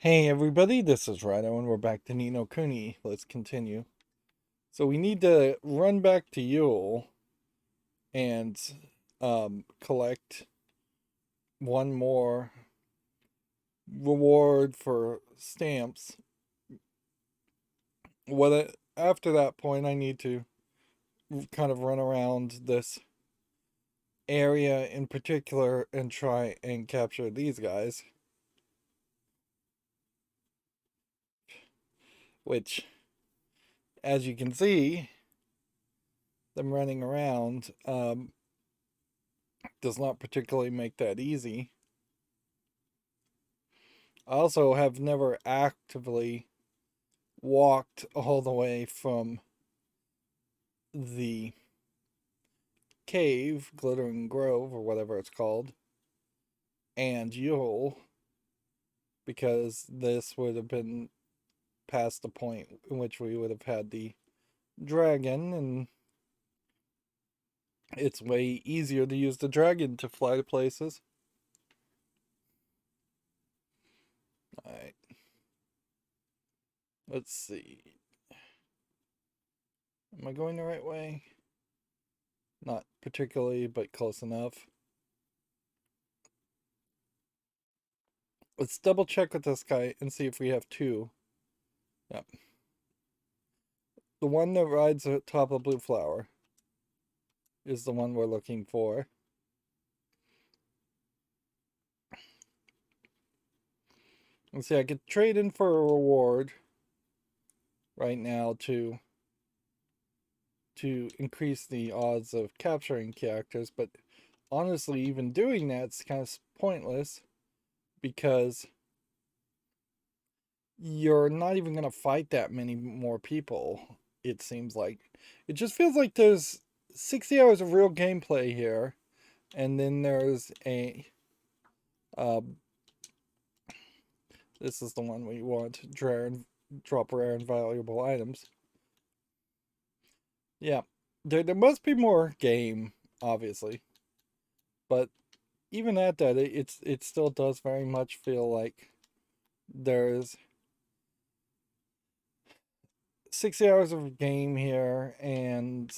Hey everybody, this is Rydo and we're back to Nino Kuni. Let's continue. So we need to run back to Yule and collect one more reward for stamps. After that point I need to kind of run around this area in particular and try and capture these guys, which as you can see, them running around does not particularly make that easy. I also have never actively walked all the way from the cave, Glittering Grove, or whatever it's called, and Yule, because this would have been past the point in which we would have had the dragon, and it's way easier to use the dragon to fly to places. Alright, let's see. Am I going the right way? Not particularly, but close enough. Let's double check with this guy and see if we have two. Yep. The one that rides atop a blue flower is the one we're looking for. Let's see, I could trade in for a reward right now to increase the odds of capturing characters, but honestly, even doing that's kind of pointless because you're not even going to fight that many more people, it seems like. It just feels like there's 60 hours of real gameplay here, and then there's a uh, this is the one we want, drop rare and valuable items. Yeah, there must be more game, obviously, but even at that, it still does very much feel like there's 60 hours of game here and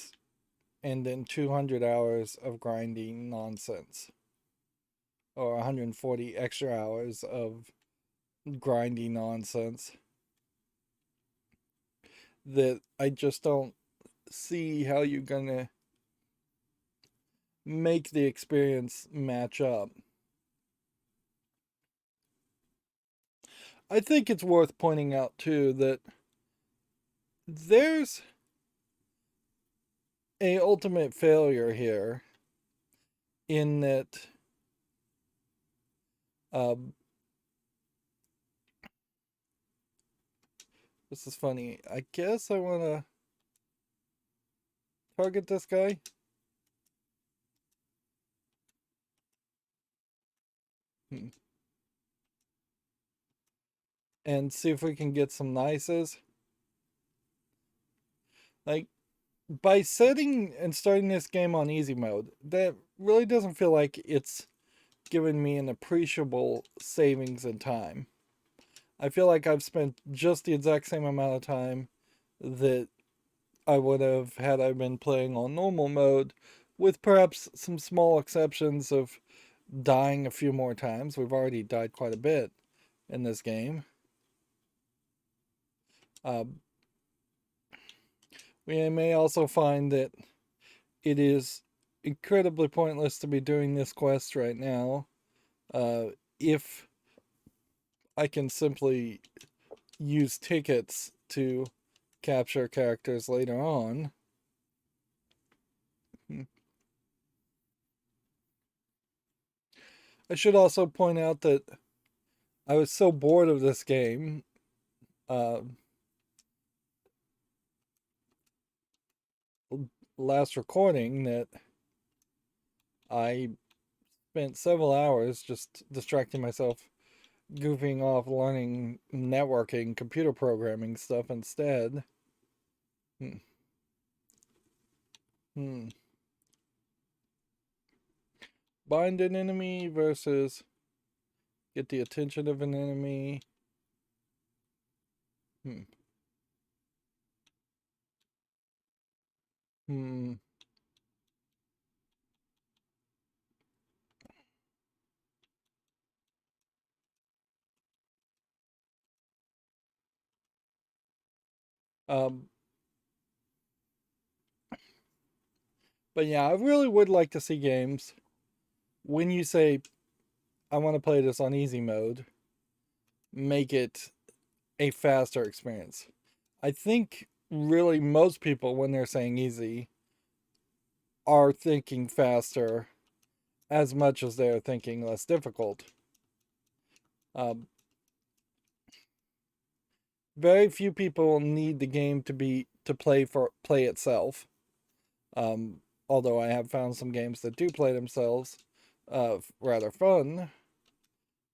then 200 hours of grinding nonsense, or 140 extra hours of grinding nonsense that I just don't see how you're gonna make the experience match up. I think it's worth pointing out too that there's a ultimate failure here in that um, this is funny. I guess I want to target this guy. Hmm. And see if we can get some nices. Like, by setting and starting this game on easy mode, that really doesn't feel like it's given me an appreciable savings in time. I feel like I've spent just the exact same amount of time that I would have had I been playing on normal mode, with perhaps some small exceptions of dying a few more times. We've already died quite a bit in this game. Uh, we may also find that it is incredibly pointless to be doing this quest right now if I can simply use tickets to capture characters later on. I should also point out that I was so bored of this game uh, last recording that I spent several hours just distracting myself, goofing off, learning networking, computer programming stuff instead. Hmm. Hmm. Bind an enemy versus get the attention of an enemy. Hmm. Hmm. Um, but yeah, I really would like to see games when you say I want to play this on easy mode, make it a faster experience. I think really most people, when they're saying easy, are thinking faster as much as they're thinking less difficult. Um, very few people need the game to play itself. Um, Although I have found some games that do play themselves rather fun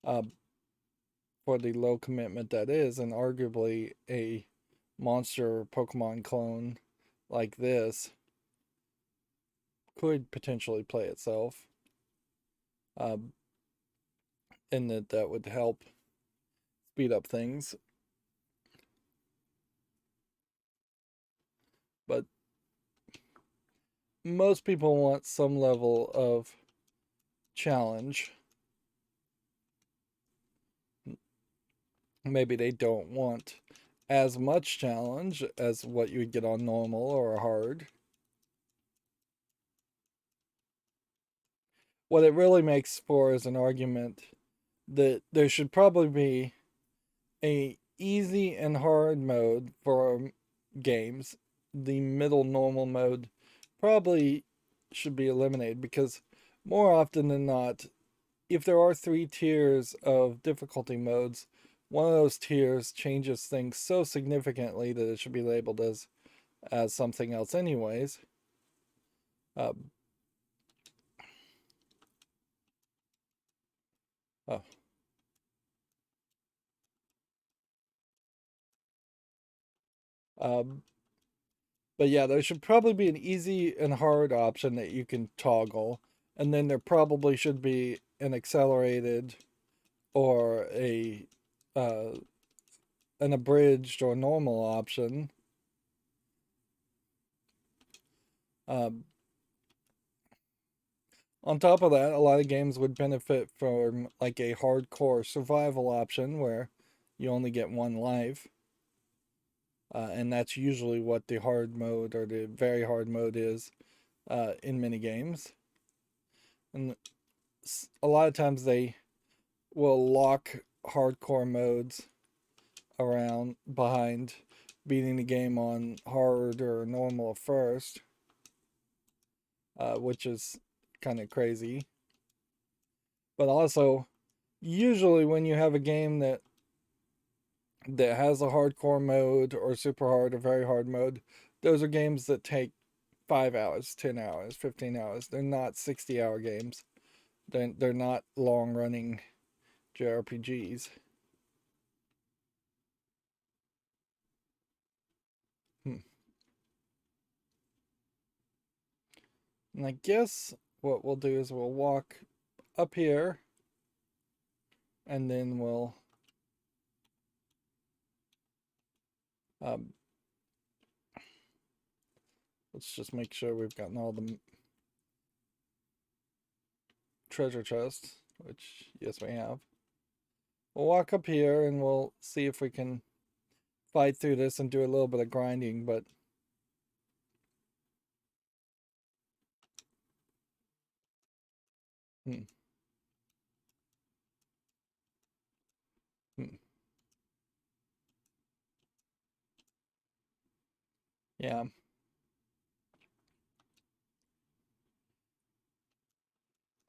uh, for the low commitment that is, and arguably a monster Pokemon clone like this could potentially play itself, um, and that would help speed up things. But most people want some level of challenge. Maybe they don't want as much challenge as what you would get on normal or hard. What it really makes for is an argument that there should probably be a easy and hard mode for games. The middle normal mode probably should be eliminated because more often than not, if there are three tiers of difficulty modes, one of those tiers changes things so significantly that it should be labeled as something else anyways. Uh, oh, um, but yeah, there should probably be an easy and hard option that you can toggle, and then there probably should be an accelerated or a uh, an abridged or normal option. Um, on top of that, a lot of games would benefit from like a hardcore survival option where you only get one life, and that's usually what the hard mode or the very hard mode is in many games. And a lot of times they will lock hardcore modes around behind beating the game on hard or normal first, which is kind of crazy. But also, usually when you have a game that has a hardcore mode or super hard or very hard mode, those are games that take 5 hours, 10 hours, 15 hours. They're not 60-hour games. They're not long running JRPGs. Hmm. And I guess what we'll do is we'll walk up here and then we'll um, let's just make sure we've gotten all the treasure chests, which yes we have. We'll walk up here and we'll see if we can fight through this and do a little bit of grinding, but hmm, hmm, yeah.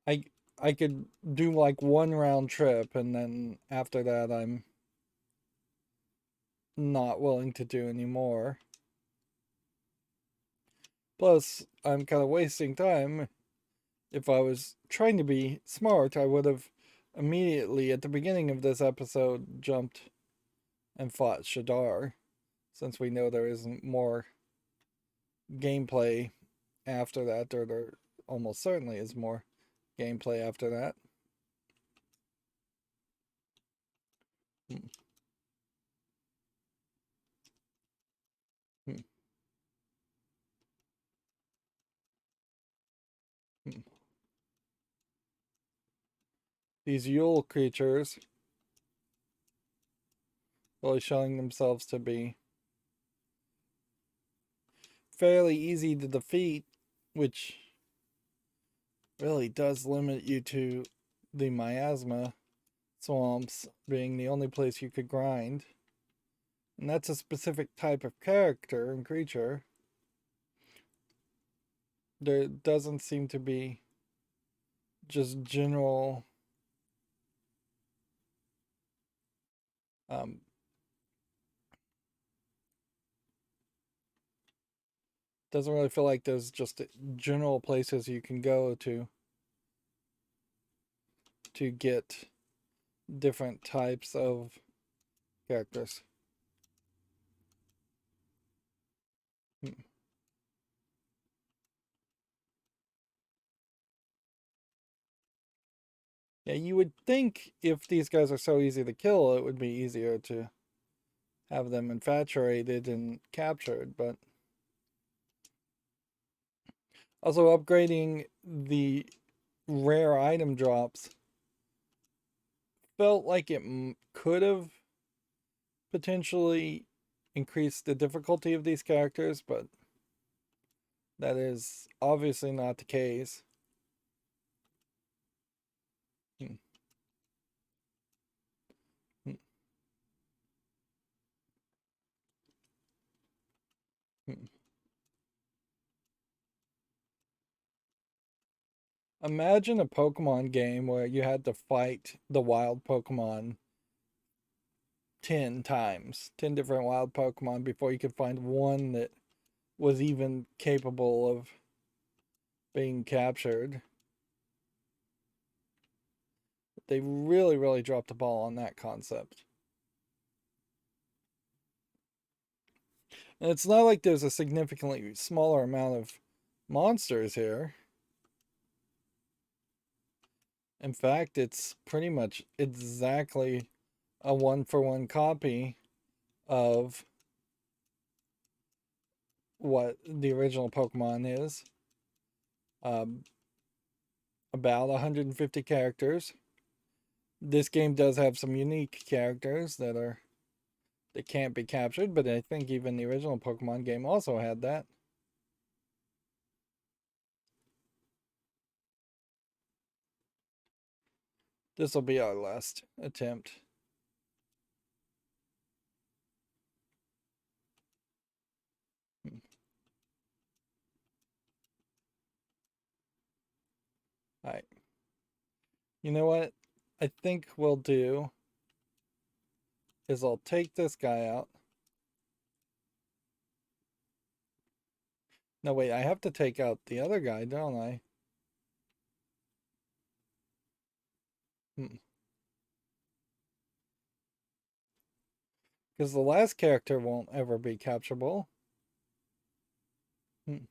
I I could do like one round trip and then after that I'm not willing to do anymore. Plus, I'm kind of wasting time. If I was trying to be smart, I would have immediately at the beginning of this episode jumped and fought Shadar, since we know there isn't more gameplay after that, or there almost certainly is more gameplay after that. Hmm. these Yule creatures really showing themselves to be fairly easy to defeat, which really does limit you to the miasma swamps being the only place you could grind. And that's a specific type of character and creature. There doesn't seem to be just general um, doesn't really feel like there's just general places you can go to get different types of characters. Hmm. Yeah, you would think if these guys are so easy to kill, it would be easier to have them infatuated and captured, but also upgrading the rare item drops felt like it could have potentially increased the difficulty of these characters, but that is obviously not the case. Hmm. Hmm. Hmm. Imagine a Pokemon game where you had to fight the wild Pokemon 10 times, 10 different wild Pokemon before you could find one that was even capable of being captured. They really, really dropped the ball on that concept. And it's not like there's a significantly smaller amount of monsters here. In fact, it's pretty much exactly a one-for-one copy of what the original Pokemon is. Um, about 150 characters. This game does have some unique characters that can't be captured, but I think even the original Pokemon game also had that. This will be our last attempt. All right. You know what? I think we'll do is I'll take this guy out. No, wait, I have to take out the other guy, don't I? Hmm. Because the last character won't ever be capturable. Hmm.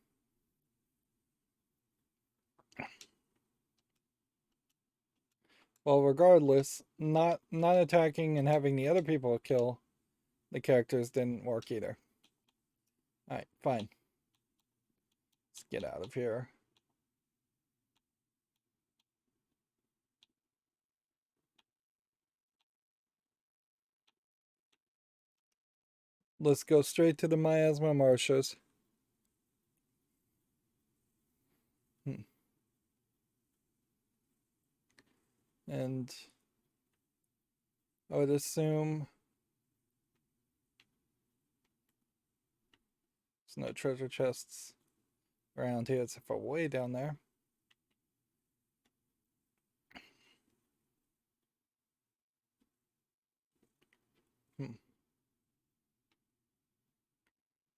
Well, regardless, not attacking and having the other people kill the characters didn't work either. Alright, fine. Let's get out of here. Let's go straight to the miasma marshes. Hmm. And I would assume there's no treasure chests around here except for way down there. Hmm.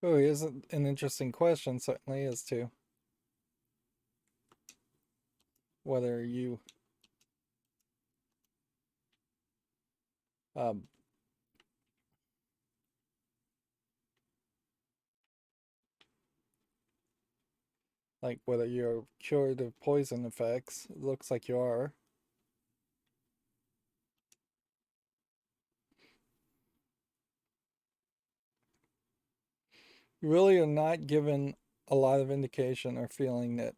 Oh, here's an interesting question, certainly, as to whether you um, like whether you're cured of poison effects. It looks like you are. You really are not given a lot of indication or feeling that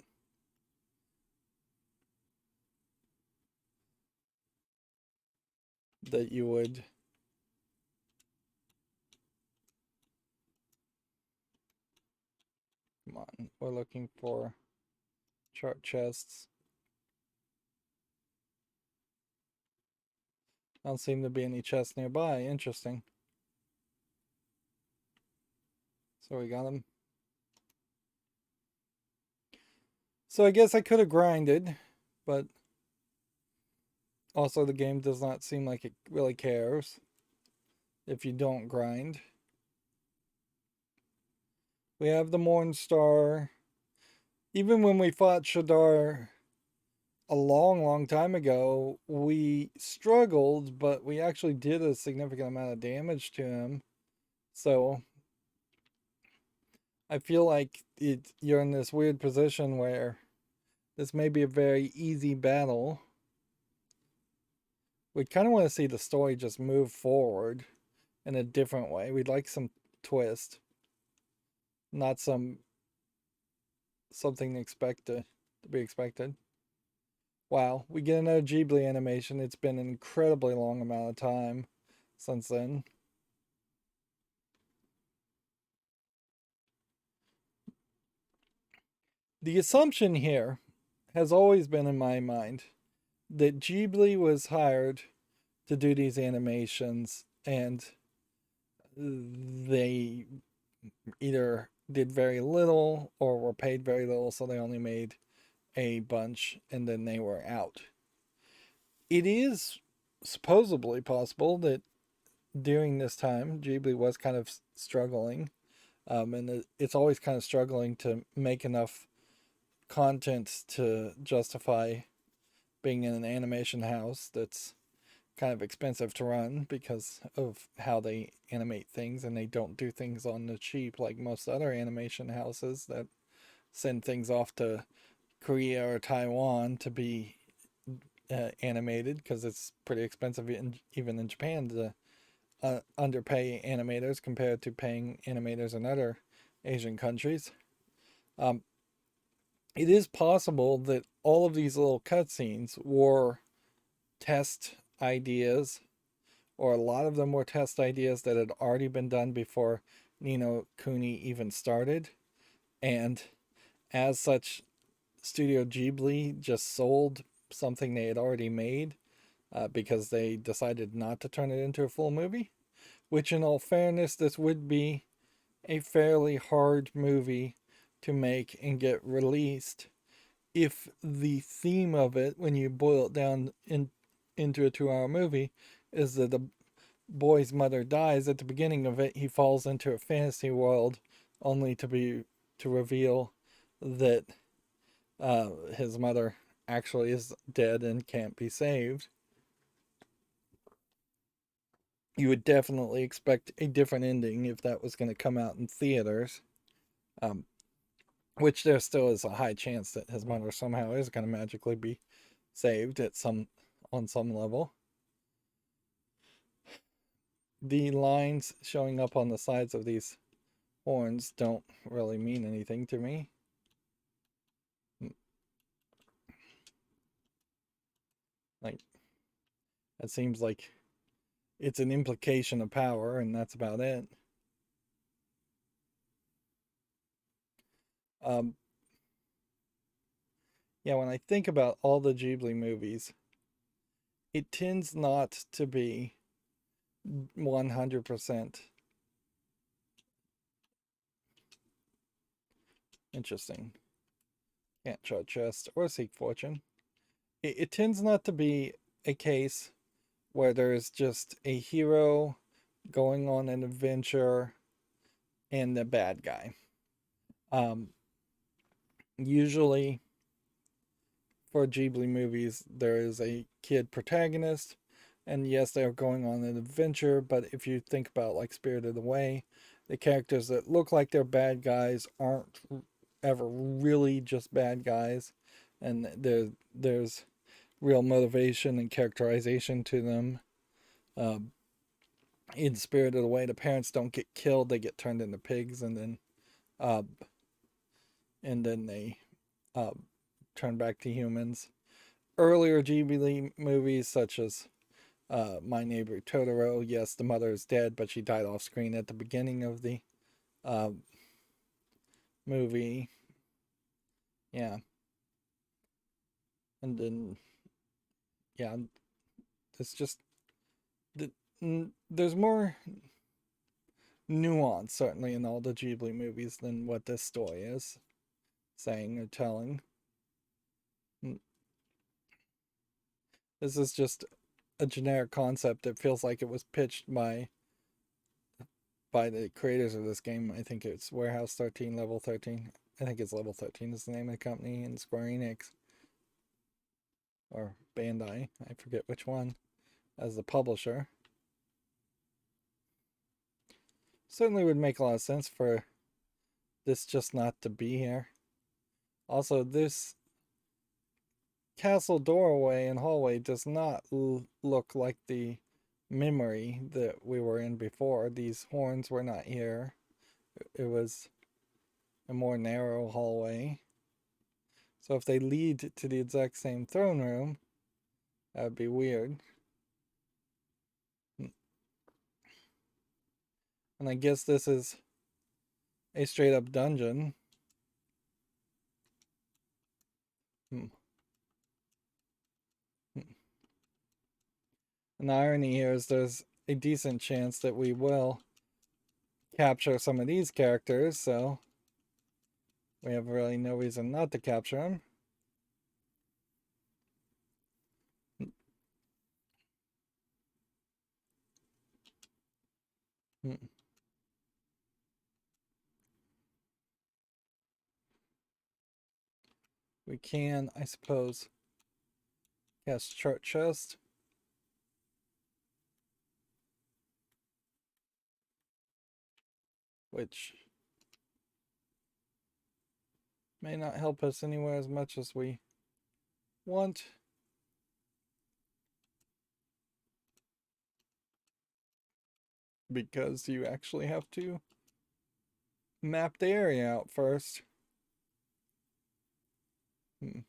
that you would. Come on, we're looking for chart chests. Don't seem to be any chests nearby. Interesting. So we got them. So I guess I could have grinded, but also the game does not seem like it really cares if you don't grind. We have the Mornstar. Even when we fought Shadar a long, long time ago, we struggled, but we actually did a significant amount of damage to him. So I feel like you're in this weird position where this may be a very easy battle. We kind of want to see the story just move forward in a different way. We'd like some twist, not something to be expected. Wow, we get another Ghibli animation. It's been an incredibly long amount of time since then. The assumption here has always been in my mind that Ghibli was hired to do these animations and they either did very little or were paid very little, so they only made a bunch and then they were out. It is supposedly possible that during this time, Ghibli was kind of struggling, and it's always kind of struggling to make enough content to justify being in an animation house that's kind of expensive to run because of how they animate things, and they don't do things on the cheap like most other animation houses that send things off to Korea or Taiwan to be animated because it's pretty expensive even in Japan to underpay animators compared to paying animators in other Asian countries. Um, it is possible that all of these little cutscenes were test ideas, or a lot of them were test ideas that had already been done before Ni no Kuni even started. And as such, Studio Ghibli just sold something they had already made because they decided not to turn it into a full movie. Which, in all fairness, this would be a fairly hard movie to make and get released if the theme of it, when you boil it down into a 2 hour movie, is that the boy's mother dies at the beginning of it. He falls into a fantasy world only to reveal that his mother actually is dead and can't be saved. You would definitely expect a different ending if that was going to come out in theaters. Um, which there still is a high chance that his mother somehow is going to magically be saved on some level. The lines showing up on the sides of these horns don't really mean anything to me. Like, it seems like it's an implication of power, and that's about it. Um, yeah, when I think about all the Ghibli movies, it tends not to be 100% interesting. Can't chart chest or seek fortune. It tends not to be a case where there's just a hero going on an adventure and the bad guy. Um, Usually, for Ghibli movies, there is a kid protagonist, and yes, they're going on an adventure, but if you think about like Spirited Away, the characters that look like they're bad guys aren't ever really just bad guys, and there's real motivation and characterization to them. Um, in Spirited Away, the parents don't get killed; they get turned into pigs, uh, and then they uh, turn back to humans. Earlier Ghibli movies, such as My Neighbor Totoro. Yes, the mother is dead, but she died off screen at the beginning of the uh, movie. Yeah. And then, yeah, it's just, there's more nuance, certainly, in all the Ghibli movies than what this story is saying or telling. This is just a generic concept. It feels like it was pitched by the creators of this game. I think it's Warehouse 13, Level 13. I think it's Level 13 is the name of the company, and Square Enix or Bandai, I forget which one, as the publisher. Certainly would make a lot of sense for this just not to be here. Also, this castle doorway and hallway does not look like the memory that we were in before. These horns were not here. It was a more narrow hallway. So if they lead to the exact same throne room, that would be weird. And I guess this is a straight up dungeon. And the irony here is there's a decent chance that we will capture some of these characters, so we have really no reason not to capture them. We can, I suppose, cast chart chest. Which may not help us anywhere as much as we want. Because you actually have to map the area out first. Hmm.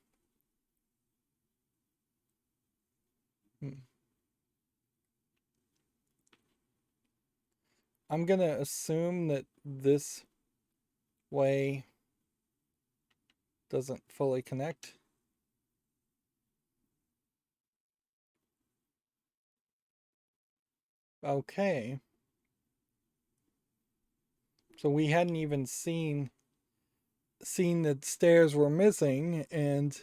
I'm gonna assume that this way doesn't fully connect. Okay. So we hadn't even seen that stairs were missing, and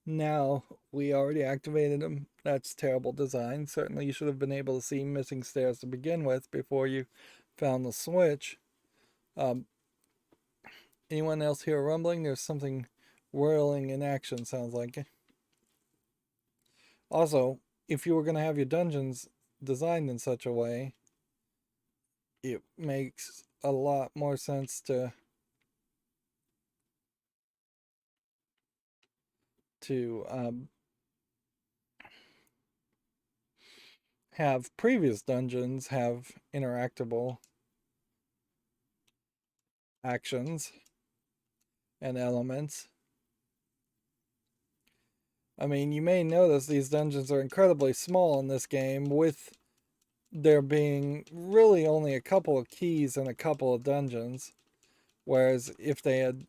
now we already activated them. That's terrible design. Certainly you should have been able to see missing stairs to begin with before you found the switch. Anyone else hear rumbling? There's something whirling in action, sounds like. Also, if you were going to have your dungeons designed in such a way, it makes a lot more sense to have previous dungeons have interactable actions and elements. I mean, you may notice these dungeons are incredibly small in this game, with there being really only a couple of keys and a couple of dungeons. Whereas if they had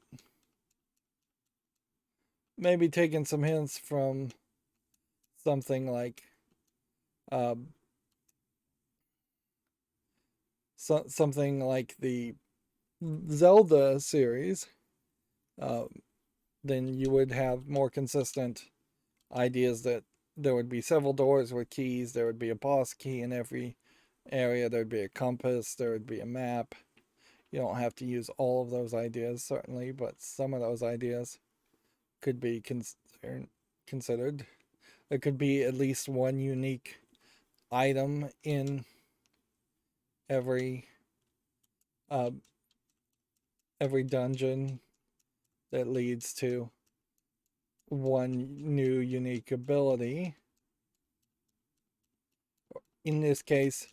maybe taken some hints from something like something like the Zelda series, then you would have more consistent ideas that there would be several doors with keys, there would be a boss key in every area, there'd be a compass, there would be a map. You don't have to use all of those ideas, certainly, but some of those ideas could be considered. There could be at least one unique item in every uh, every dungeon that leads to one new unique ability. In this case,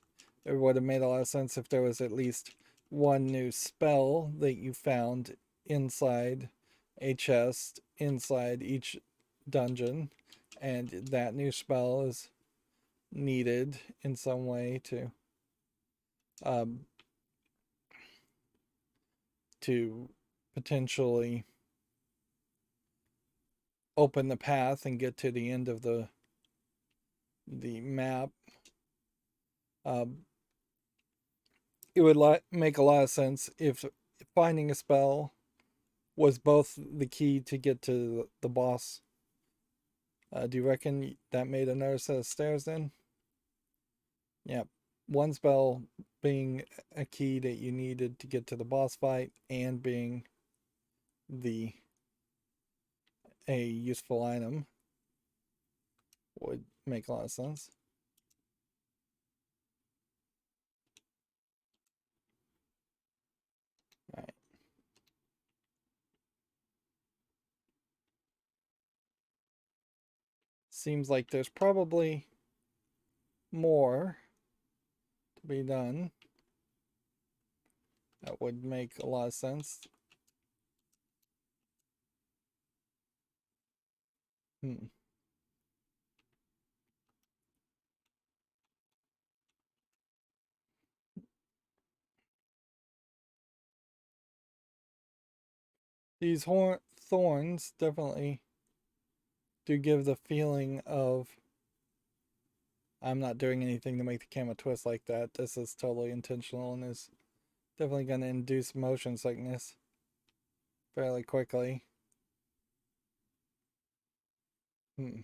it would have made a lot of sense if there was at least one new spell that you found inside a chest inside each dungeon, and that new spell is needed in some way um, to potentially open the path and get to the end of the map. Um, it would make a lot of sense if finding a spell was both the key to get to the boss. Do you reckon that made another set of stairs then? Yeah. One spell being a key that you needed to get to the boss fight and being the a useful item would make a lot of sense. All right. Seems like there's probably more to be done. That would make a lot of sense. Hmm. These thorns definitely do give the feeling of I'm not doing anything to make the camera twist like that. This is totally intentional and is definitely going to induce motion sickness fairly quickly. Hmm.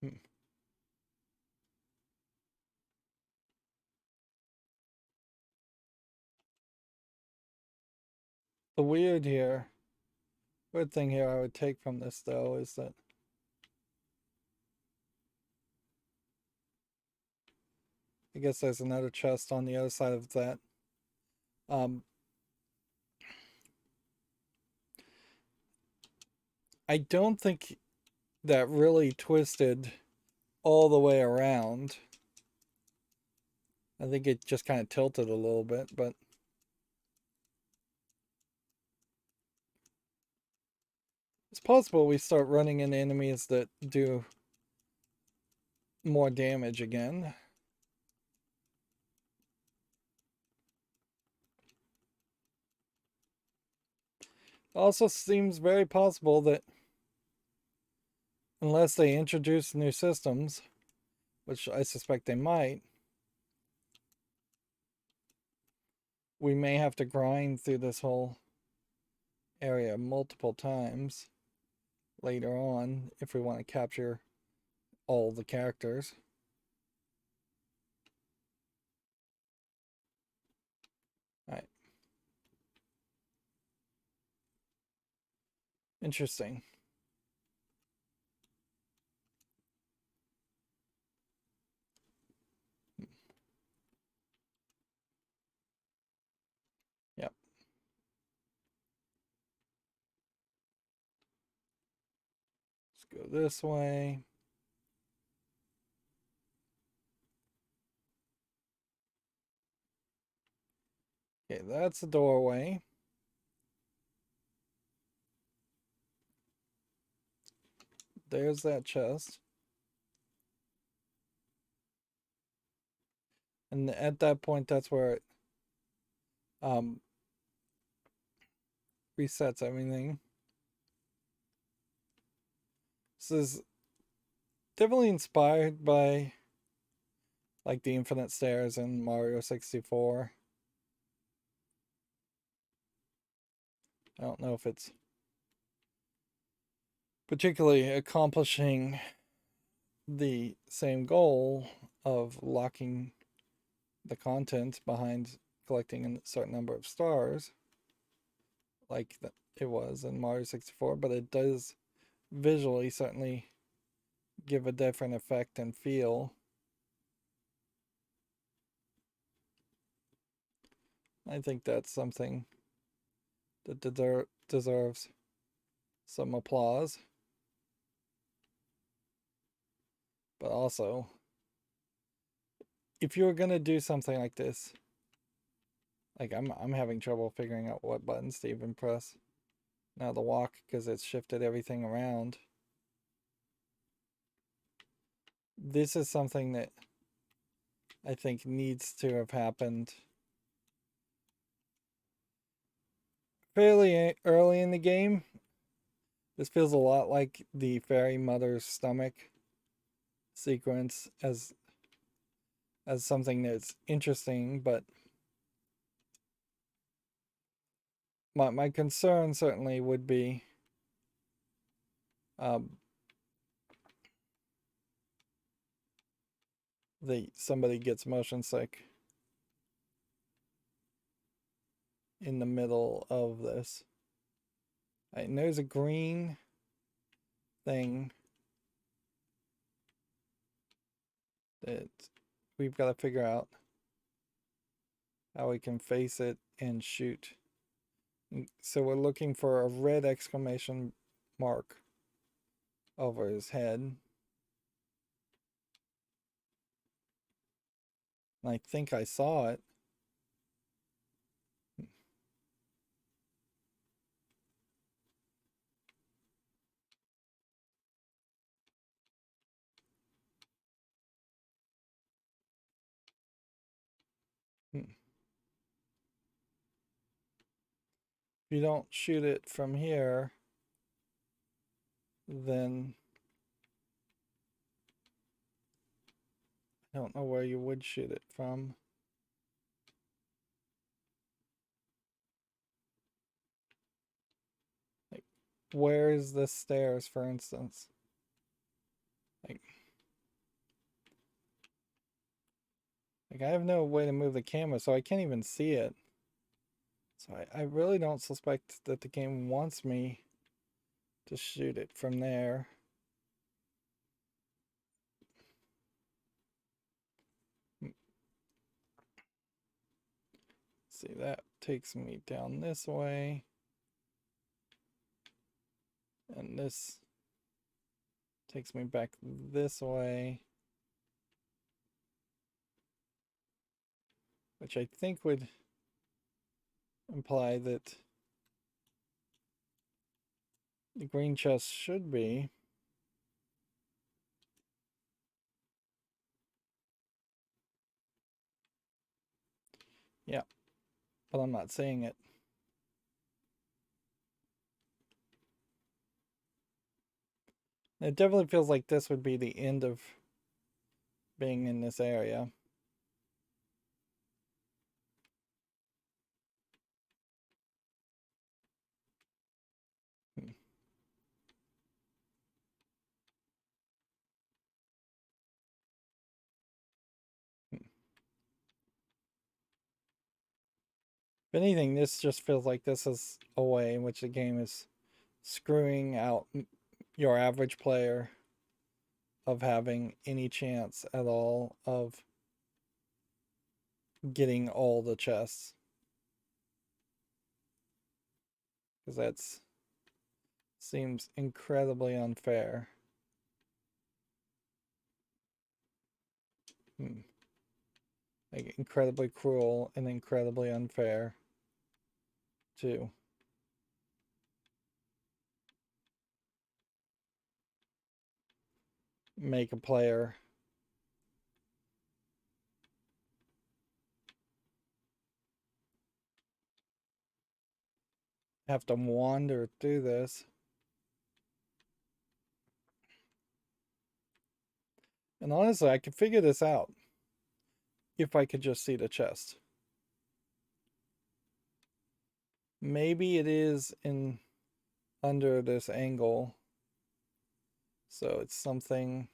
Hmm. The weird thing here I would take from this though is that I guess there's another chest on the other side of that. Um, I don't think that really twisted all the way around. I think it just kind of tilted a little bit, but it's possible we start running into enemies that do more damage again. Also seems very possible that unless they introduce new systems, which I suspect they might, we may have to grind through this whole area multiple times later on if we want to capture all the characters. All right. Interesting. Yep. Let's go this way. Okay, that's the doorway. There's that chest. And at that point, that's where it um, resets everything. This is definitely inspired by like the infinite stairs in Mario 64. I don't know if it's particularly accomplishing the same goal of locking the content behind collecting a certain number of stars like it was in Mario 64, but it does visually certainly give a different effect and feel. I think that's something that deserves some applause. But also, if you're gonna do something like this, like I'm having trouble figuring out what buttons to even press. Now the walk because it's shifted everything around. this is something that I think needs to have happened fairly early in the game. This feels a lot like the fairy mother's stomach sequence as something that's interesting, but my concern certainly would be um, somebody gets motion sick in the middle of this. Right, and there's a green thing that we've got to figure out how we can face it and shoot. So we're looking for a red exclamation mark over his head. And I think I saw it. If you don't shoot it from here, then I don't know where you would shoot it from. Like, where is the stairs, for instance? Like I have no way to move the camera, so I can't even see it. So I really don't suspect that the game wants me to shoot it from there. See, that takes me down this way. And this takes me back this way. Which I think would imply that the green chest should be. Yeah, but I'm not saying it. It definitely feels like this would be the end of being in this area. If anything, this just feels like this is a way in which the game is screwing out your average player of having any chance at all of getting all the chests. Because that seems incredibly unfair. Like incredibly cruel and incredibly unfair too. Make a player have to wander through this. And honestly, I could figure this out if I could just see the chest. Maybe it is in under this angle. So it's something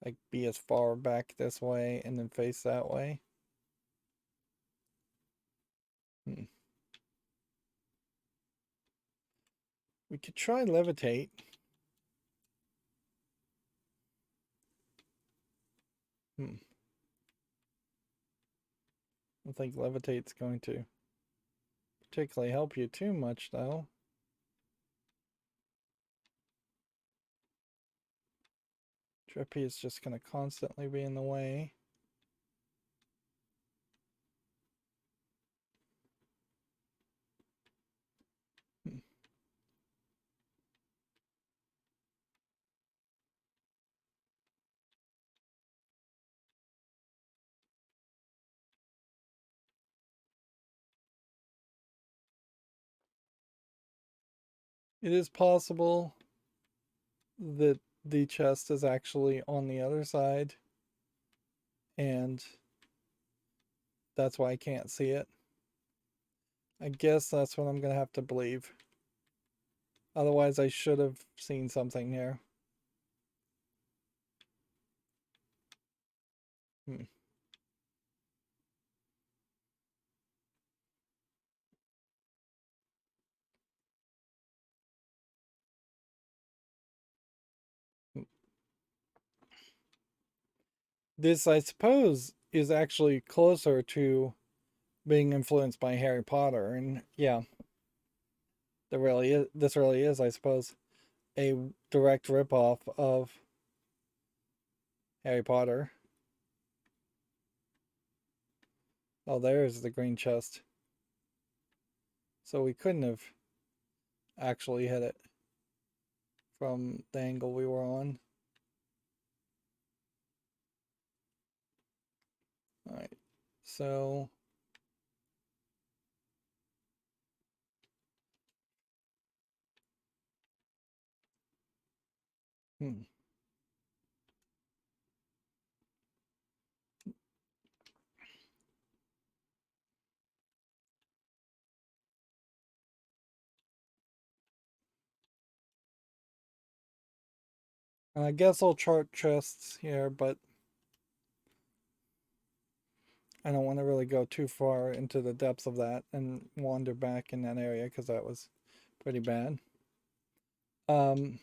like be as far back this way and then face that way. We could try levitate. I don't think levitate's going to particularly help you too much, though. Drippy is just going to constantly be in the way. It is possible that the chest is actually on the other side, and that's why I can't see it. I guess that's what I'm gonna have to believe. Otherwise, I should have seen something here. Hmm. This, I suppose, is actually closer to being influenced by Harry Potter, and yeah, this really is, I suppose, a direct ripoff of Harry Potter. Oh, there's the green chest. So we couldn't have actually hit it from the angle we were on. Alright, so hmm. I guess I'll chart chests here, but I don't want to really go too far into the depths of that and wander back in that area because that was pretty bad. I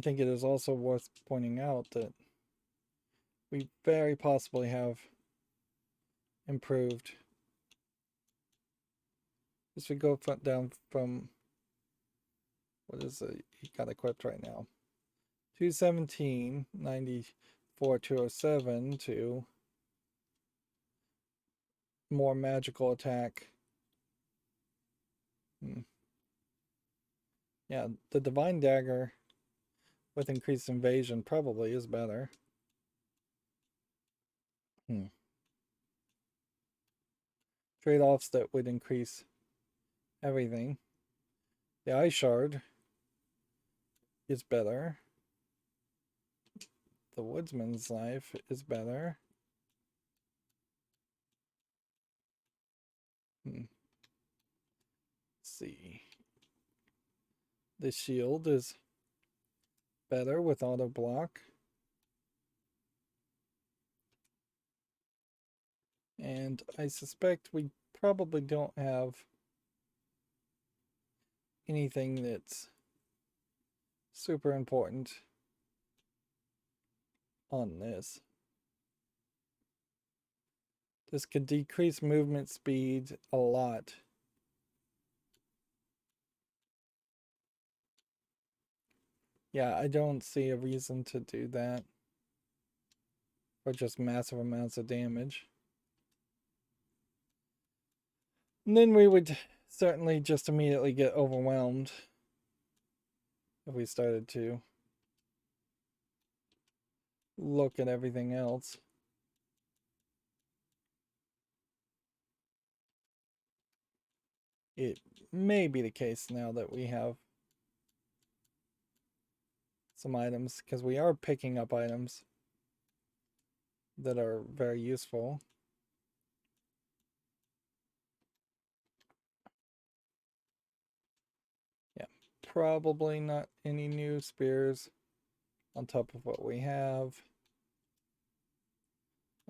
think it is also worth pointing out that we very possibly have improved. As we go down from, what is it he got equipped right now? 217, 94, 207 to more magical attack. Yeah, the Divine Dagger with increased invasion probably is better. Trade-offs that would increase everything. The Eye Shard is better. The Woodsman's Life is better. Let's see. The shield is better with auto block. And I suspect we probably don't have anything that's super important on this. This could decrease movement speed a lot. Yeah, I don't see a reason to do that for just massive amounts of damage. And then we would certainly just immediately get overwhelmed if we started to look at everything else. It may be the case now that we have some items, because we are picking up items that are very useful. Yeah, probably not any new spears on top of what we have.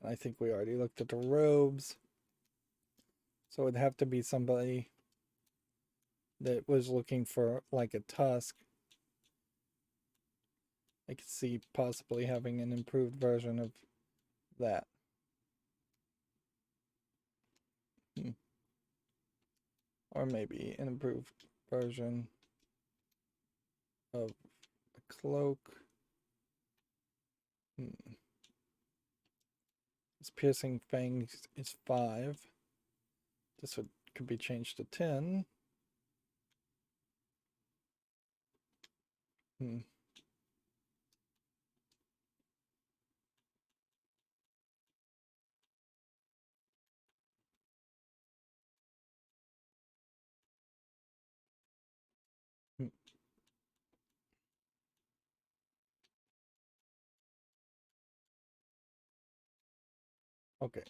I think we already looked at the robes. So it'd have to be somebody that was looking for like a tusk. I could see possibly having an improved version of that. Or maybe an improved version of a cloak. This piercing fangs is 5. This could be changed to 10. Okay.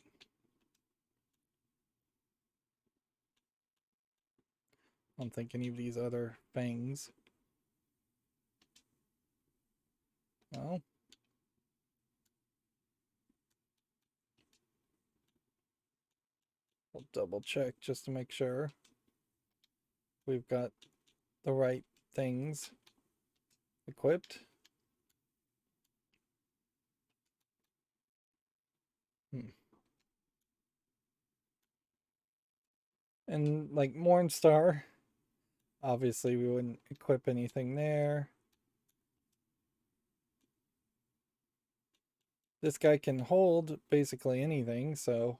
I don't think any of these other things. Well, we'll double check just to make sure we've got the right things equipped. Hmm. And like Mornstar, obviously we wouldn't equip anything there. This guy can hold basically anything, so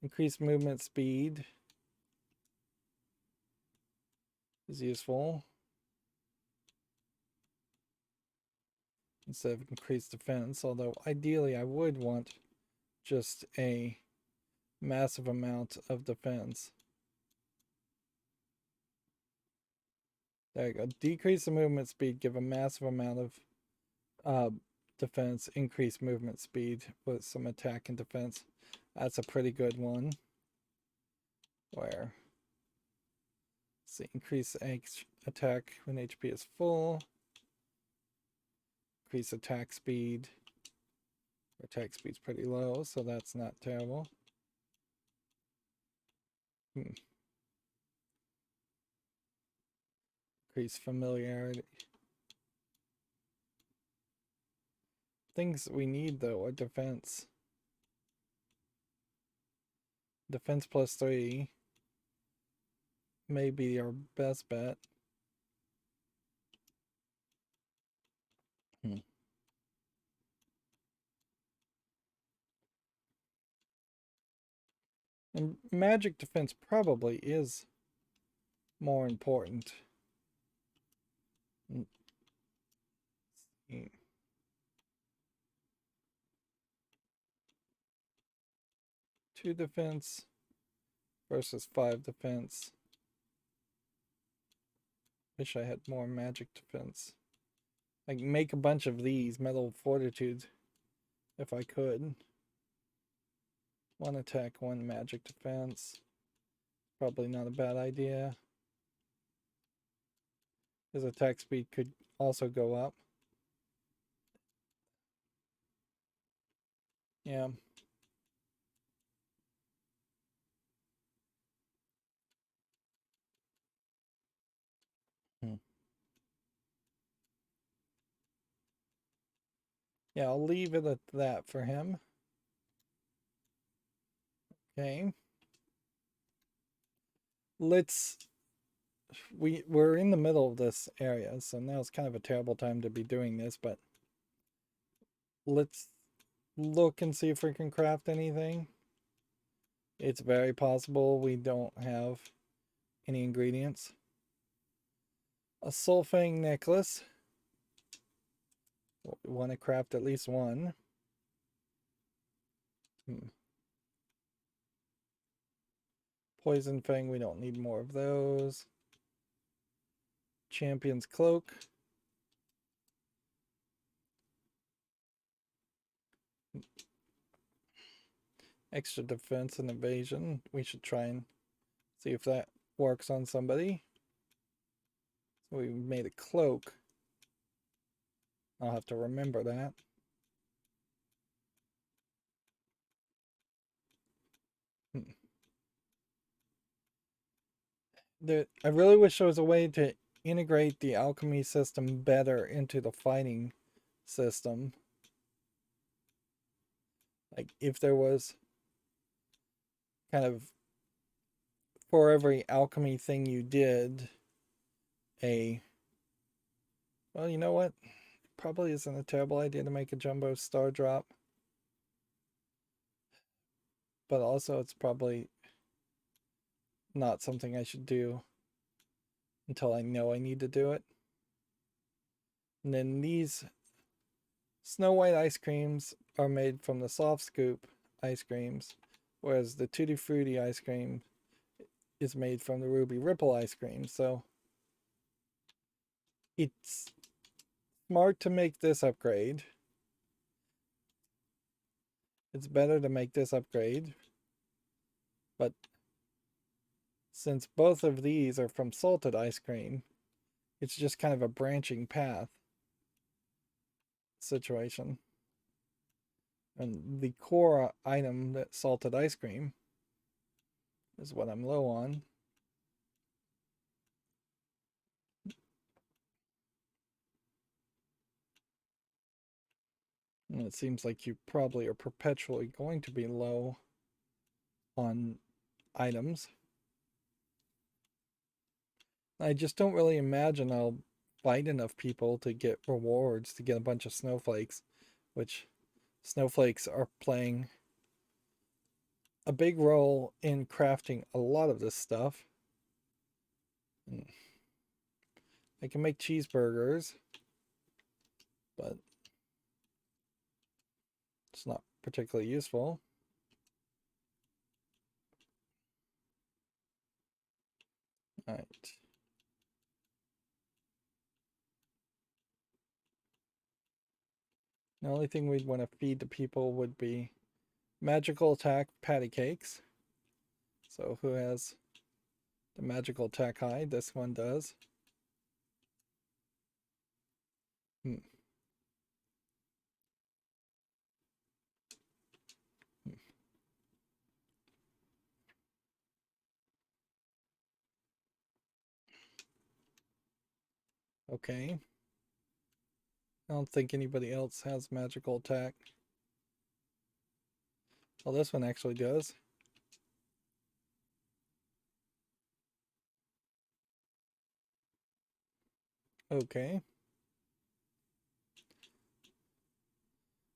increased movement speed is useful instead of increased defense, although ideally I would want just a massive amount of defense. There you go. Decrease the movement speed, give a massive amount of defense, increase movement speed with some attack and defense. That's a pretty good one. Where, see, increase attack when HP is full. Increase attack speed. Attack speed's pretty low, so that's not terrible. Increase familiarity. Things we need though are defense. Defense +3 may be our best bet. And magic defense probably is more important. Two defense versus 5 defense. Wish I had more magic defense. Like make a bunch of these metal fortitude if I could. 1 attack, 1 magic defense. Probably not a bad idea. His attack speed could also go up. Yeah. Yeah, I'll leave it at that for him. Okay. We're in the middle of this area, so now it's kind of a terrible time to be doing this, but let's look and see if we can craft anything. It's very possible we don't have any ingredients. A Soulfang necklace. We want to craft at least one. Poison Fang, we don't need more of those. Champion's Cloak. Extra defense and evasion. We should try and see if that works on somebody. So we made a cloak. I'll have to remember that. I really wish there was a way to integrate the alchemy system better into the fighting system. Like if there was kind of for every alchemy thing you did, well, you know what? Probably isn't a terrible idea to make a jumbo star drop. But also it's probably not something I should do until I know I need to do it. And then these Snow White ice creams are made from the soft scoop ice creams, whereas the Tutti Frutti ice cream is made from the Ruby Ripple ice cream. So it's smart to make this upgrade. It's better to make this upgrade, but since both of these are from salted ice cream, it's just kind of a branching path situation. And the core item, that salted ice cream, is what I'm low on. And it seems like you probably are perpetually going to be low on items. I just don't really imagine I'll fight enough people to get rewards to get a bunch of snowflakes, which snowflakes are playing a big role in crafting a lot of this stuff. I can make cheeseburgers, but it's not particularly useful. All right. The only thing we'd want to feed to people would be magical attack patty cakes. So who has the magical attack high? This one does. Hmm. Okay. I don't think anybody else has magical attack. Well, this one actually does. Okay.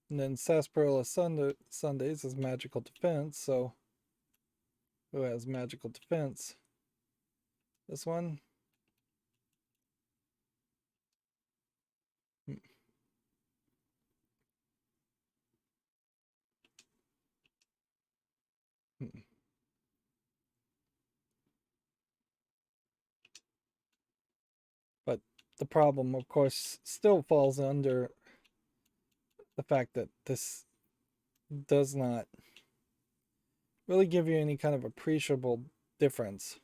And then Sarsaparilla Sundays is magical defense, so who has magical defense? This one? Hmm. Hmm. But the problem, of course, still falls under the fact that this does not really give you any kind of appreciable difference.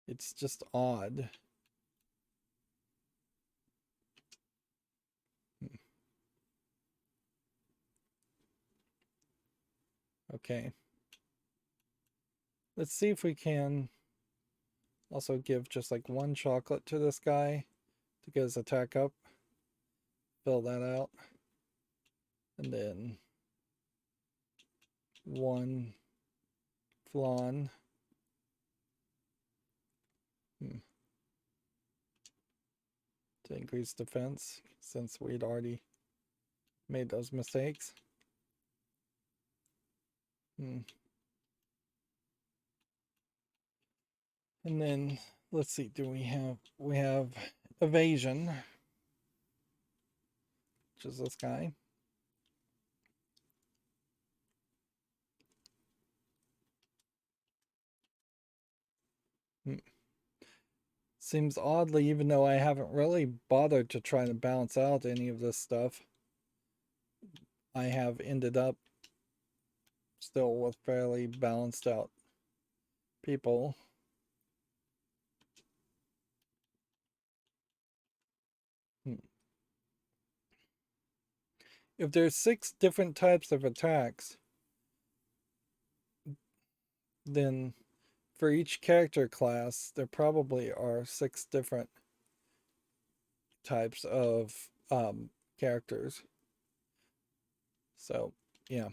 It's just odd. Hmm. Okay. Let's see if we can also give just like one chocolate to this guy to get his attack up. Fill that out. And then one flan. To increase defense since we'd already made those mistakes. And then let's see, do we have evasion, which is this guy. Seems oddly, even though I haven't really bothered to try to balance out any of this stuff, I have ended up still with fairly balanced out people. If there's 6 different types of attacks, then for each character class, there probably are 6 different types of characters. So, yeah.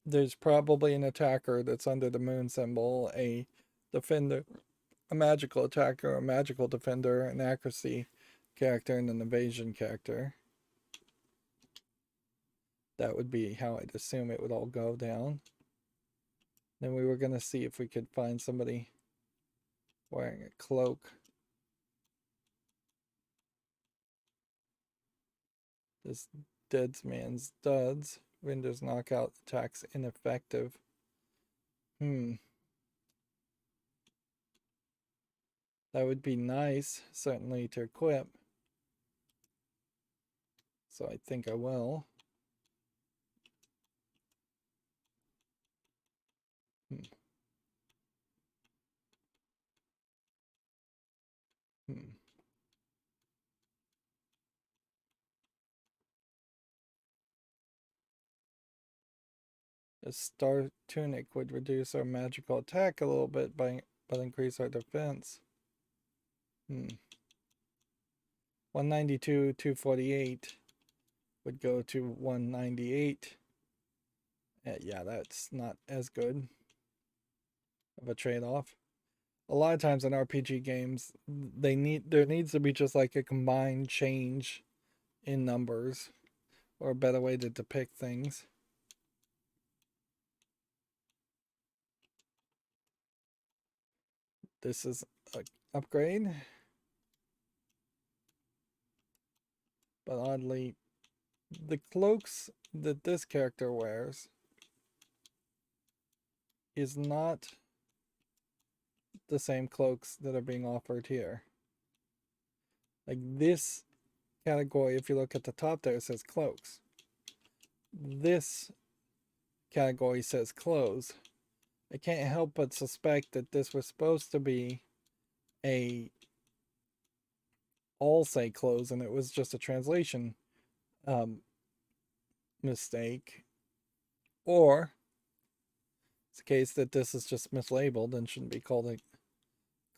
There's probably an attacker that's under the moon symbol, a defender, a magical attacker, a magical defender, an accuracy character, and an evasion character. That would be how I'd assume it would all go down. Then we were going to see if we could find somebody wearing a cloak. This dead man's duds. Renders knockout attacks ineffective. That would be nice, certainly, to equip. So I think I will. Hmm. Hmm. A star tunic would reduce our magical attack a little bit but increase our defense. 192, 248 would go to 198. Yeah, that's not as good of a trade-off. A lot of times in RPG games, there needs to be just like a combined change in numbers or a better way to depict things. This is an upgrade, but oddly, the cloaks that this character wears is not the same cloaks that are being offered here. Like this category, if you look at the top there, it says cloaks. This category says clothes. I can't help but suspect that this was supposed to be a all say clothes and it was just a translation mistake. Or it's a case that this is just mislabeled and shouldn't be called a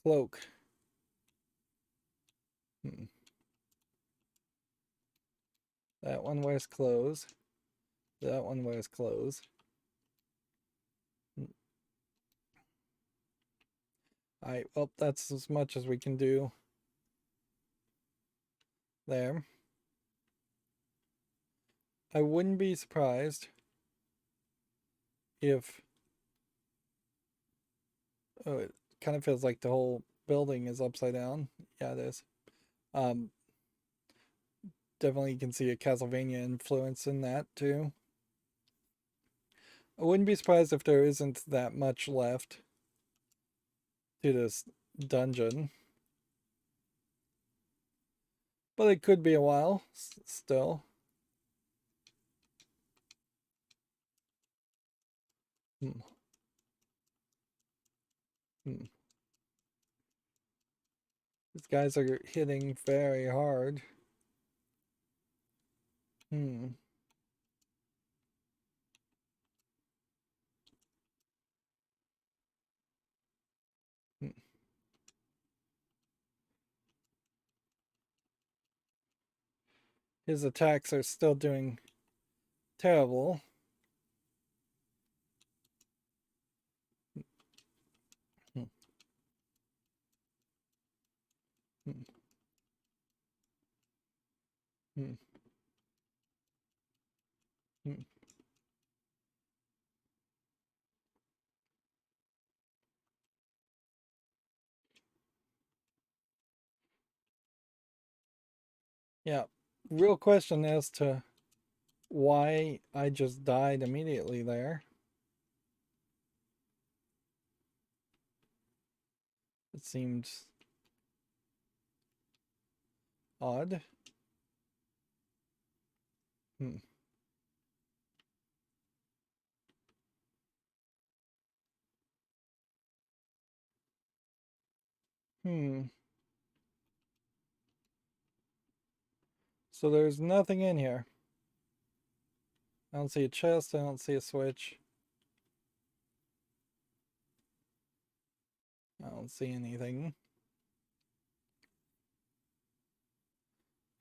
cloak. That one wears clothes. That one wears clothes. Alright, well, that's as much as we can do there. I wouldn't be surprised if... Oh, it kind of feels like the whole building is upside down. Yeah, it is. Definitely you can see a Castlevania influence in that too. I wouldn't be surprised if there isn't that much left to this dungeon. But it could be a while still. Hmm. Hmm. These guys are hitting very hard. Hmm. Hmm. His attacks are still doing terrible. Hmm. Hmm. Hmm. Hmm. Yeah. Real question as to why I just died immediately there. It seemed odd. Hmm. Hmm. So there's nothing in here. I don't see a chest. I don't see a switch. I don't see anything.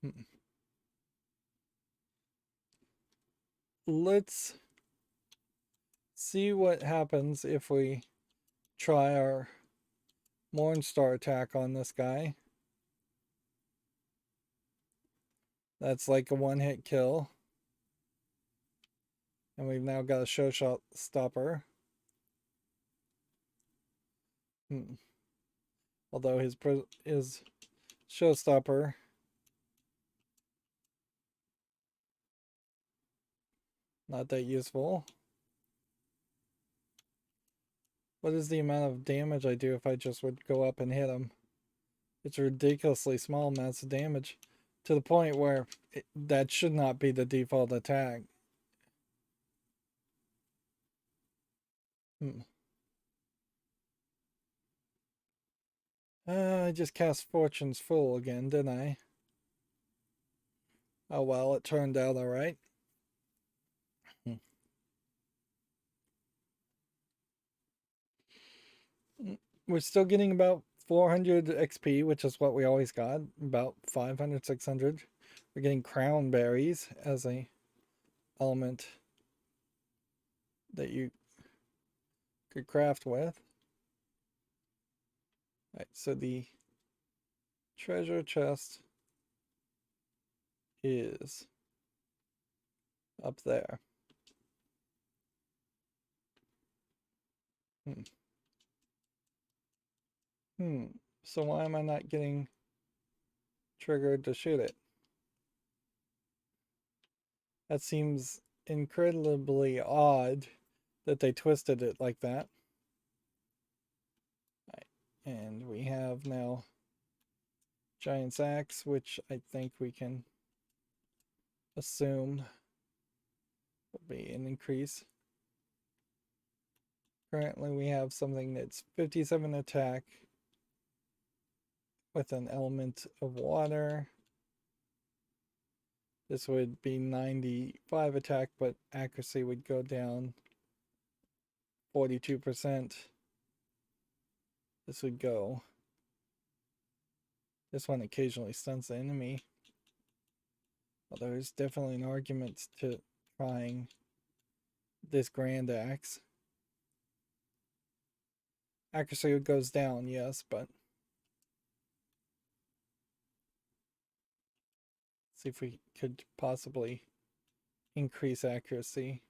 Hmm. Let's see what happens if we try our Mornstar attack on this guy. That's like a one-hit kill. And we've now got a show shot stopper. Hmm. Although his showstopper not that useful. What is the amount of damage I do if I just would go up and hit him? It's ridiculously small amounts of damage. to the point where that should not be the default attack. Hmm. I just cast Fortune's Full again, didn't I? Oh well, it turned out alright. Hmm. We're still getting about 400 XP, which is what we always got. About 500, 600. We're getting crown berries as a element that you could craft with. Alright, so the treasure chest is up there. Hmm. So why am I not getting triggered to shoot it? That seems incredibly odd that they twisted it like that. Right. And we have now Giant's Axe, which I think we can assume will be an increase. Currently we have something that's 57 attack with an element of water. This would be 95 attack, but accuracy would go down 42%. This would go. This one occasionally stuns the enemy. Well, there's definitely an argument to trying this Grand Axe. Accuracy goes down, yes, but see if we could possibly increase accuracy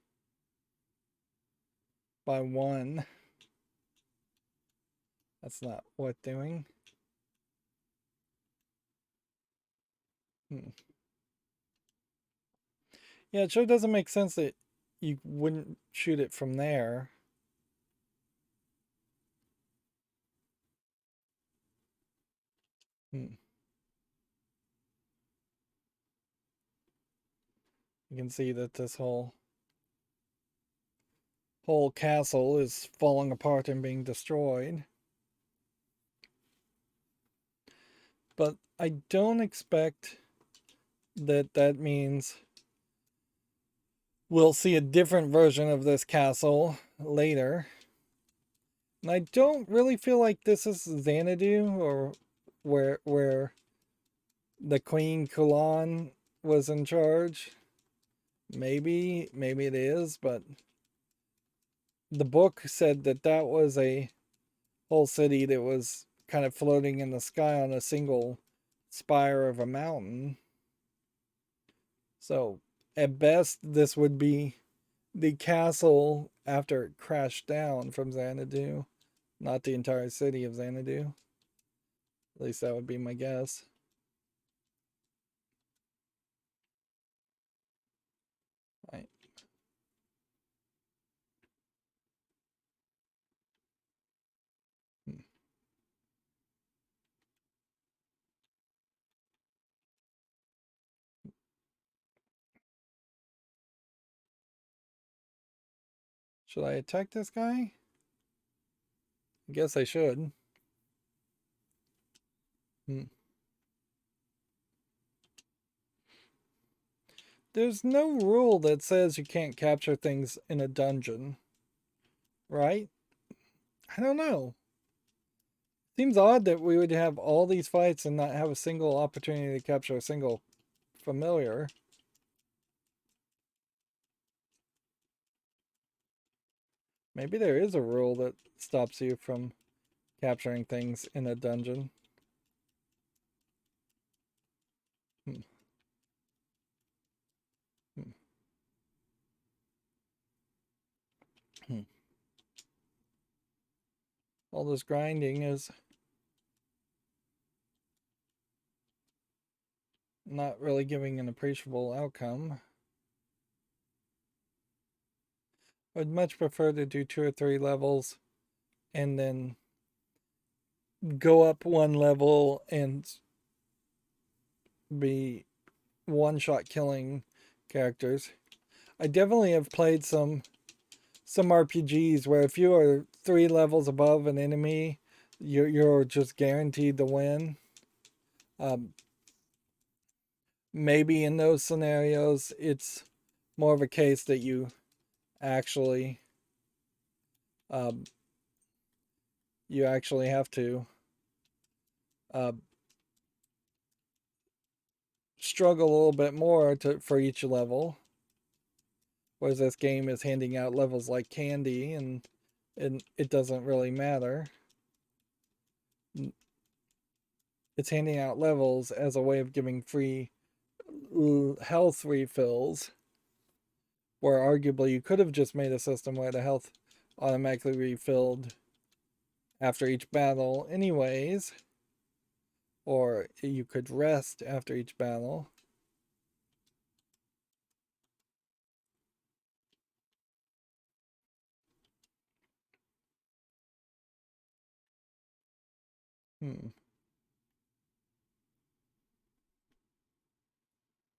by 1. That's not worth doing. Yeah, it sure doesn't make sense that you wouldn't shoot it from there. You can see that this whole castle is falling apart and being destroyed. But I don't expect that means we'll see a different version of this castle later. And I don't really feel like this is Xanadu or where the Queen Kulan was in charge. Maybe it is, but the book said that was a whole city that was kind of floating in the sky on a single spire of a mountain. So at best, this would be the castle after it crashed down from Xanadu, not the entire city of Xanadu. At least that would be my guess. Right. Should I attack this guy? I guess I should. There's no rule that says you can't capture things in a dungeon, right? I don't know. Seems odd that we would have all these fights and not have a single opportunity to capture a single familiar. Maybe there is a rule that stops you from capturing things in a dungeon. Hmm. Hmm. Hmm. All this grinding is not really giving an appreciable outcome. I'd much prefer to do 2 or 3 levels and then go up 1 level and be one-shot killing characters. I definitely have played some RPGs where if you are 3 levels above an enemy, you're just guaranteed to win. Um, maybe in those scenarios, it's more of a case that you actually um, have to uh, struggle a little bit more for each level. Whereas this game is handing out levels like candy, and it doesn't really matter. It's handing out levels as a way of giving free health refills, where arguably you could have just made a system where the health automatically refilled after each battle anyways, or you could rest after each battle.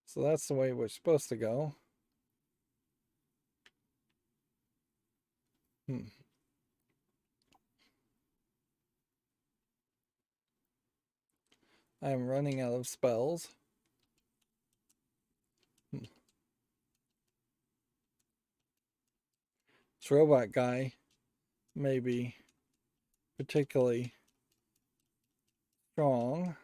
So that's the way we're supposed to go. I'm running out of spells. This robot guy may be particularly strong.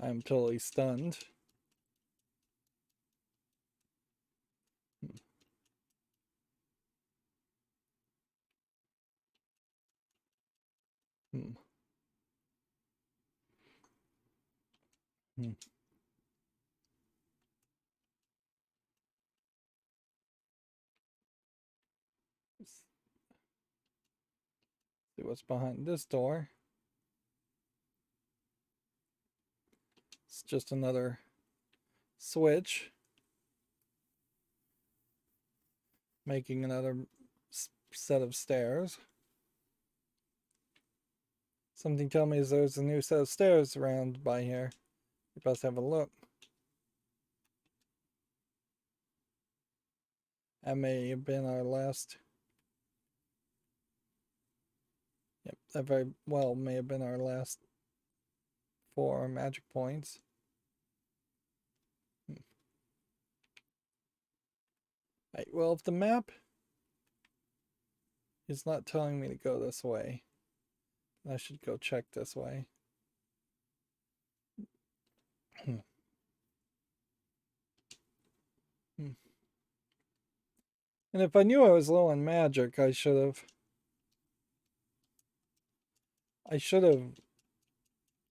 I'm totally stunned. Hmm. Hmm. See what's behind this door. It's just another switch, making another set of stairs. Something tells me there's a new set of stairs around by here. You best have a look. That may have been our last. Yep, that very well may have been our last 4 magic points. Right, well, if the map is not telling me to go this way, I should go check this way. And if I knew I was low on magic, I should have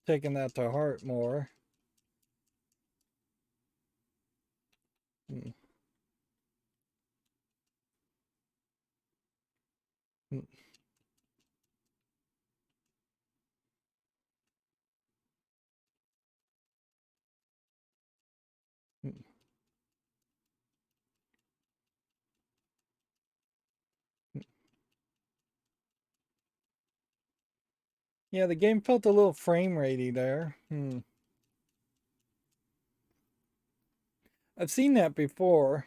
taken that to heart more. Hmm. Hmm. Hmm. Yeah, the game felt a little frame ratey there. I've seen that before.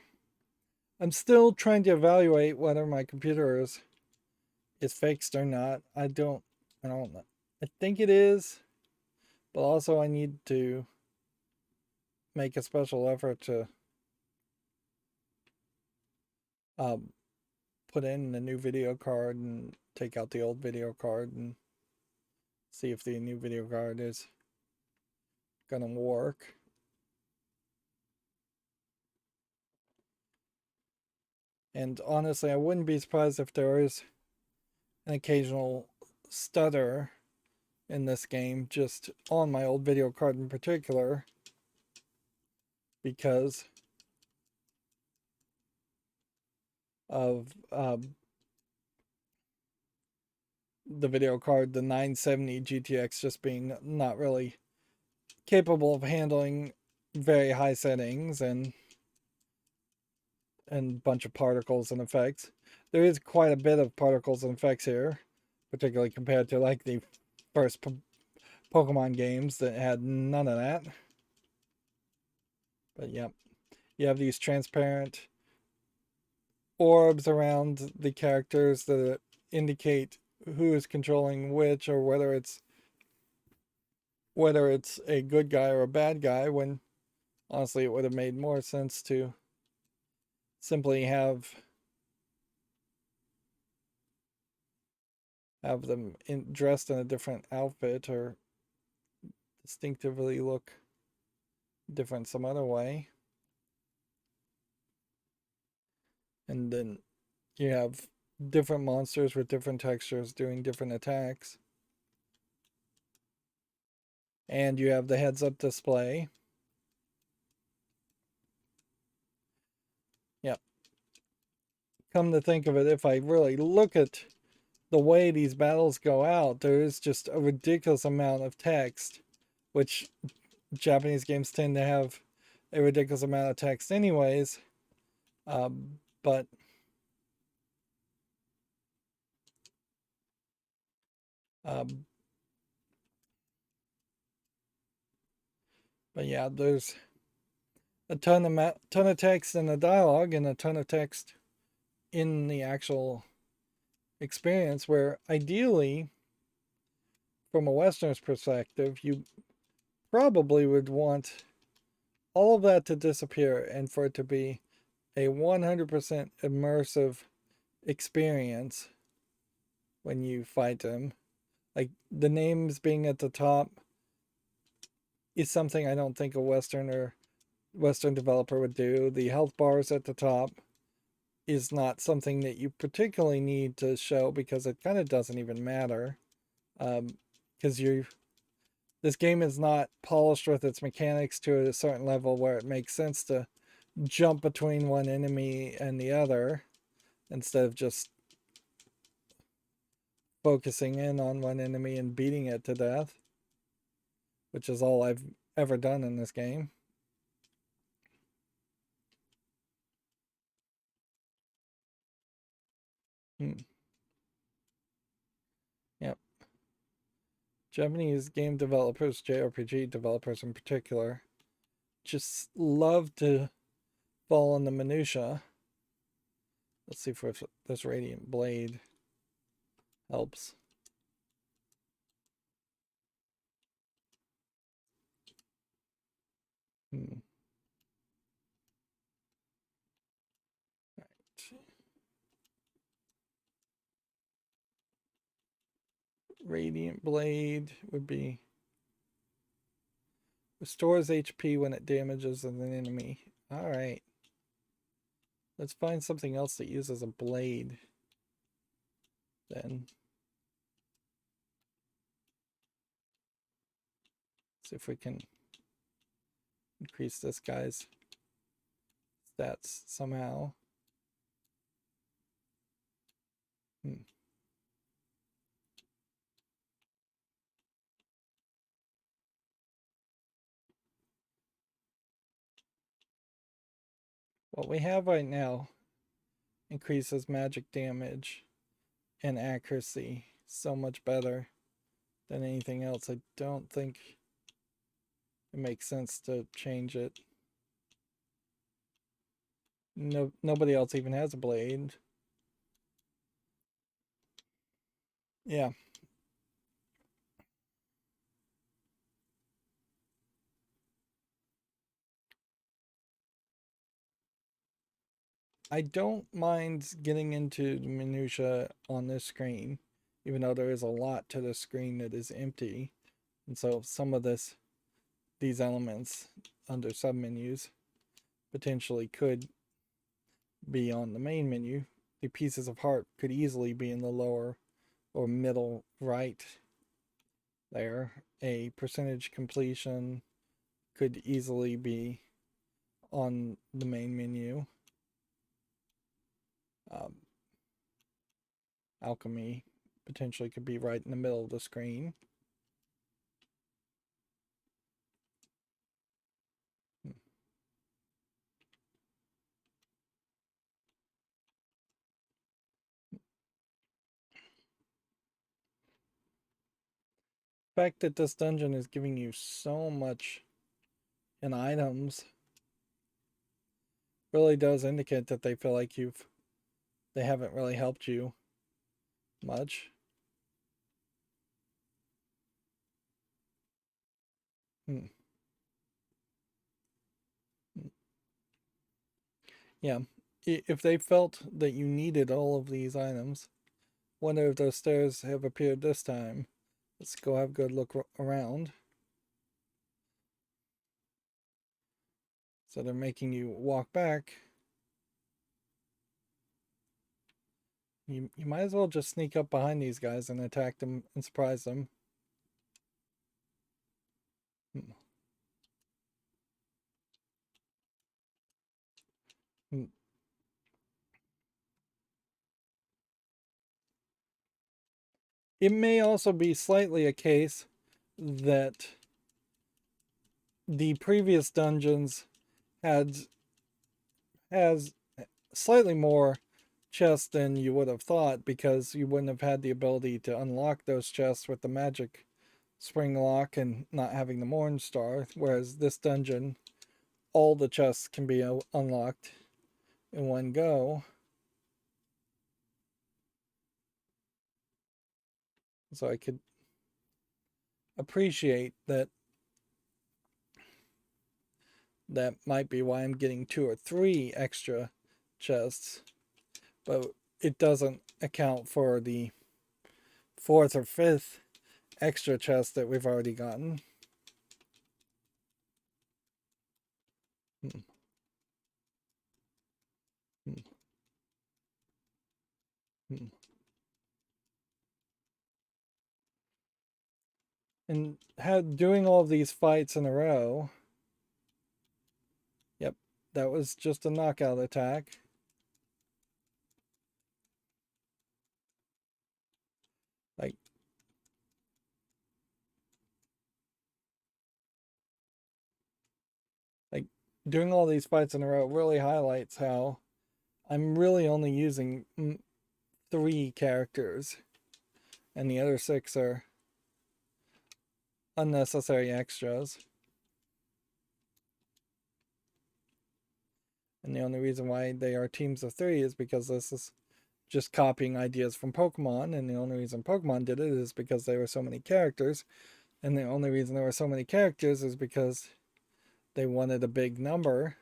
I'm still trying to evaluate whether my computer is fixed or not. I don't know. I think it is, but also I need to make a special effort to um, put in the new video card and take out the old video card and see if the new video card is gonna work. And honestly, I wouldn't be surprised if there is an occasional stutter in this game, just on my old video card in particular, because of the video card, the 970 GTX, just being not really capable of handling very high settings and a bunch of particles and effects. There is quite a bit of particles and effects here, particularly compared to like the first Pokemon games that had none of that. But yep, you have these transparent orbs around the characters that indicate who is controlling which, or whether it's a good guy or a bad guy, when honestly it would have made more sense to simply have them dressed in a different outfit or distinctively look different some other way. And then you have different monsters with different textures doing different attacks. And you have the heads up display. Yep. Come to think of it, if I really look at the way these battles go out, there is just a ridiculous amount of text, which Japanese games tend to have a ridiculous amount of text anyways. But um, but yeah, there's a ton of text in the dialogue and a ton of text in the actual experience, where ideally from a Westerner's perspective you probably would want all of that to disappear and for it to be a 100% immersive experience when you fight them. Like, the names being at the top is something I don't think a Western developer would do. The health bars at the top is not something that you particularly need to show, because it kind of doesn't even matter. Because this game is not polished with its mechanics to a certain level where it makes sense to jump between one enemy and the other instead of just focusing in on one enemy and beating it to death, which is all I've ever done in this game. Yep. Japanese game developers, JRPG developers in particular, just love to fall in the minutia. Let's see if this Radiant Blade helps. Right. Radiant Blade would be restores HP when it damages an enemy. Alright. Let's find something else that uses a blade then. See if we can increase this guy's stats somehow. What we have right now increases magic damage and accuracy so much better than anything else. I don't think it makes sense to change it. Nobody else even has a blade. Yeah. I don't mind getting into the minutia on this screen, even though there is a lot to the screen that is empty. And so some of these elements under submenus potentially could be on the main menu. The pieces of heart could easily be in the lower or middle right there. A percentage completion could easily be on the main menu. Alchemy potentially could be right in the middle of the screen. fact that this dungeon is giving you so much in items really does indicate that they feel like they haven't really helped you much. Hmm. Yeah. If they felt that you needed all of these items, wonder if those stairs have appeared this time. Let's go have a good look around. So they're making you walk back. You might as well just sneak up behind these guys and attack them and surprise them. Hmm. Hmm. It may also be slightly a case that the previous dungeons had has slightly more chests than you would have thought, because you wouldn't have had the ability to unlock those chests with the magic spring lock and not having the Morn Star, whereas this dungeon, all the chests can be unlocked in one go. So I could appreciate that. That might be why I'm getting 2 or 3 extra chests, but it doesn't account for the 4th or 5th extra chest that we've already gotten. Hmm. Hmm. Hmm. And doing all of these fights in a row. Yep, that was just a knockout attack. Like, like doing all these fights in a row really highlights how I'm really only using 3 characters, and the other 6 are unnecessary extras. And the only reason why they are teams of 3 is because this is just copying ideas from Pokemon, and the only reason Pokemon did it is because there were so many characters, and the only reason there were so many characters is because they wanted a big number,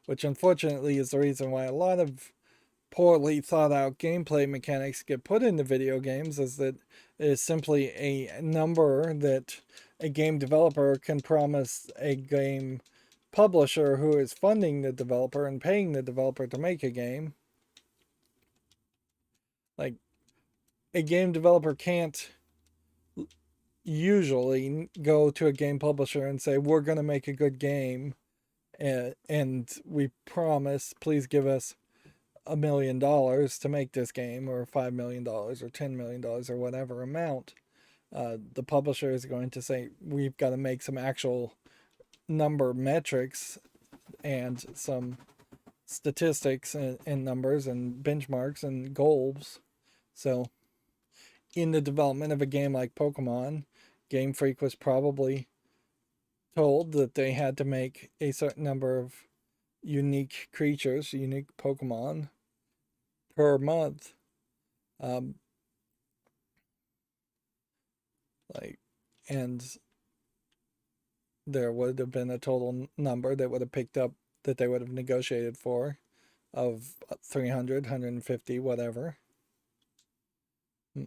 which unfortunately is the reason why a lot of poorly thought out gameplay mechanics get put into video games, is that it is simply a number that a game developer can promise a game publisher who is funding the developer and paying the developer to make a game. Like, a game developer can't usually go to a game publisher and say, we're going to make a good game, and we promise, please give us $1 million to make this game, or $5 million or $10 million or whatever amount. The publisher is going to say, we've got to make some actual number metrics and some statistics and numbers and benchmarks and goals. So in the development of a game like Pokemon, Game Freak was probably told that they had to make a certain number of unique creatures, unique Pokemon per month. Um, like, and there would have been a total number that would have picked up, that they would have negotiated for, of 300, 150, whatever. Hmm.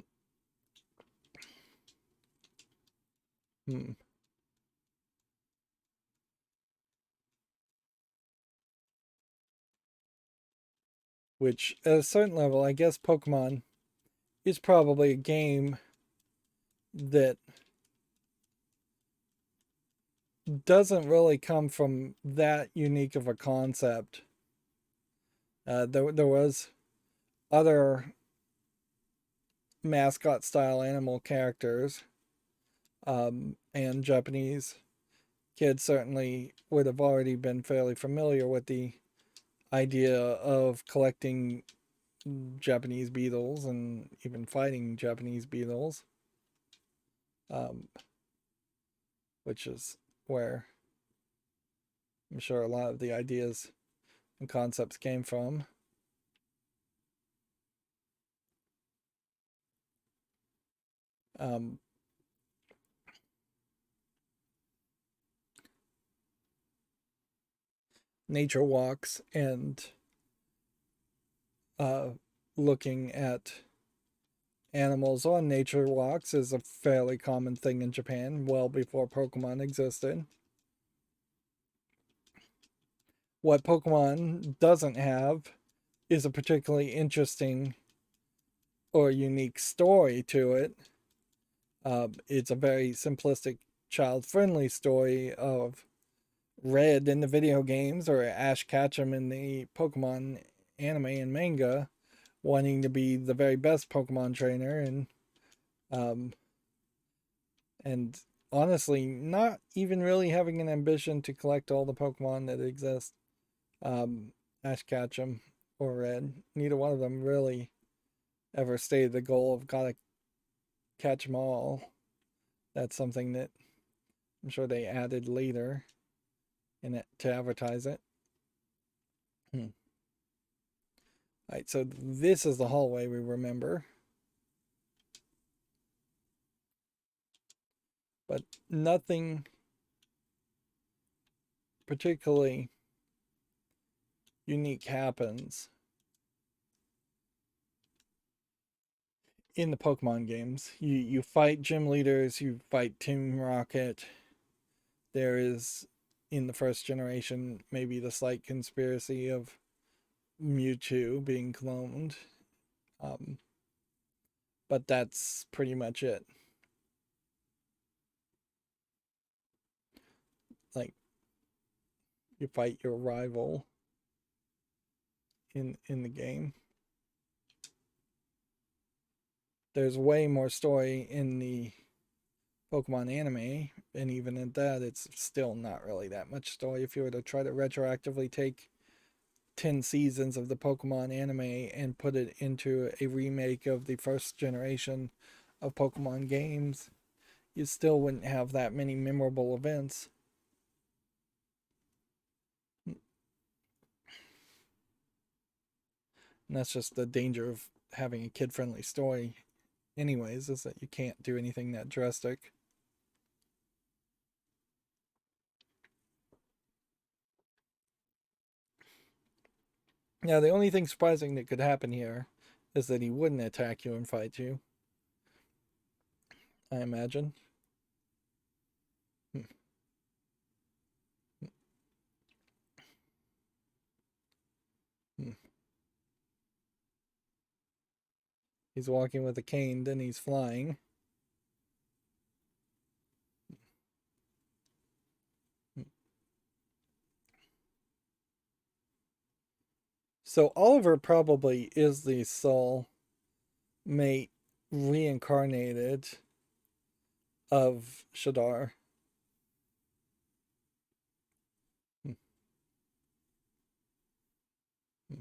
Hmm. Which, at a certain level, I guess Pokemon is probably a game that doesn't really come from that unique of a concept. There was other mascot style animal characters, and Japanese kids certainly would have already been fairly familiar with the idea of collecting Japanese beetles and even fighting Japanese beetles. Um, which is where I'm sure a lot of the ideas and concepts came from. Um, Nature walks and uh, looking at animals on nature walks is a fairly common thing in Japan, well before Pokemon existed. What Pokemon doesn't have is a particularly interesting or unique story to it. It's a very simplistic, child friendly story of Red in the video games or Ash Ketchum in the Pokemon anime and manga wanting to be the very best Pokemon trainer um, and honestly not even really having an ambition to collect all the Pokemon that exist. Um, Ash Ketchum or Red, neither one of them really ever stated the goal of gotta catch them all. That's something that I'm sure they added later in it to advertise it. Hmm. All right, so this is the hallway we remember, but nothing particularly unique happens in the Pokemon games. You fight gym leaders, you fight Team Rocket. There is in the first generation maybe the slight conspiracy of Mewtwo being cloned. Um, but that's pretty much it. Like you fight your rival in the game. There's way more story in the Pokemon anime, and even at that, it's still not really that much story. If you were to try to retroactively take 10 seasons of the Pokemon anime and put it into a remake of the first generation of Pokemon games, you still wouldn't have that many memorable events. And that's just the danger of having a kid friendly story, anyways, is that you can't do anything that drastic. Yeah, the only thing surprising that could happen here is that he wouldn't attack you and fight you, I imagine. Hmm. Hmm. He's walking with a cane, then he's flying. Hmm. So Oliver probably is the soul mate reincarnated of Shadar. Hmm. Hmm.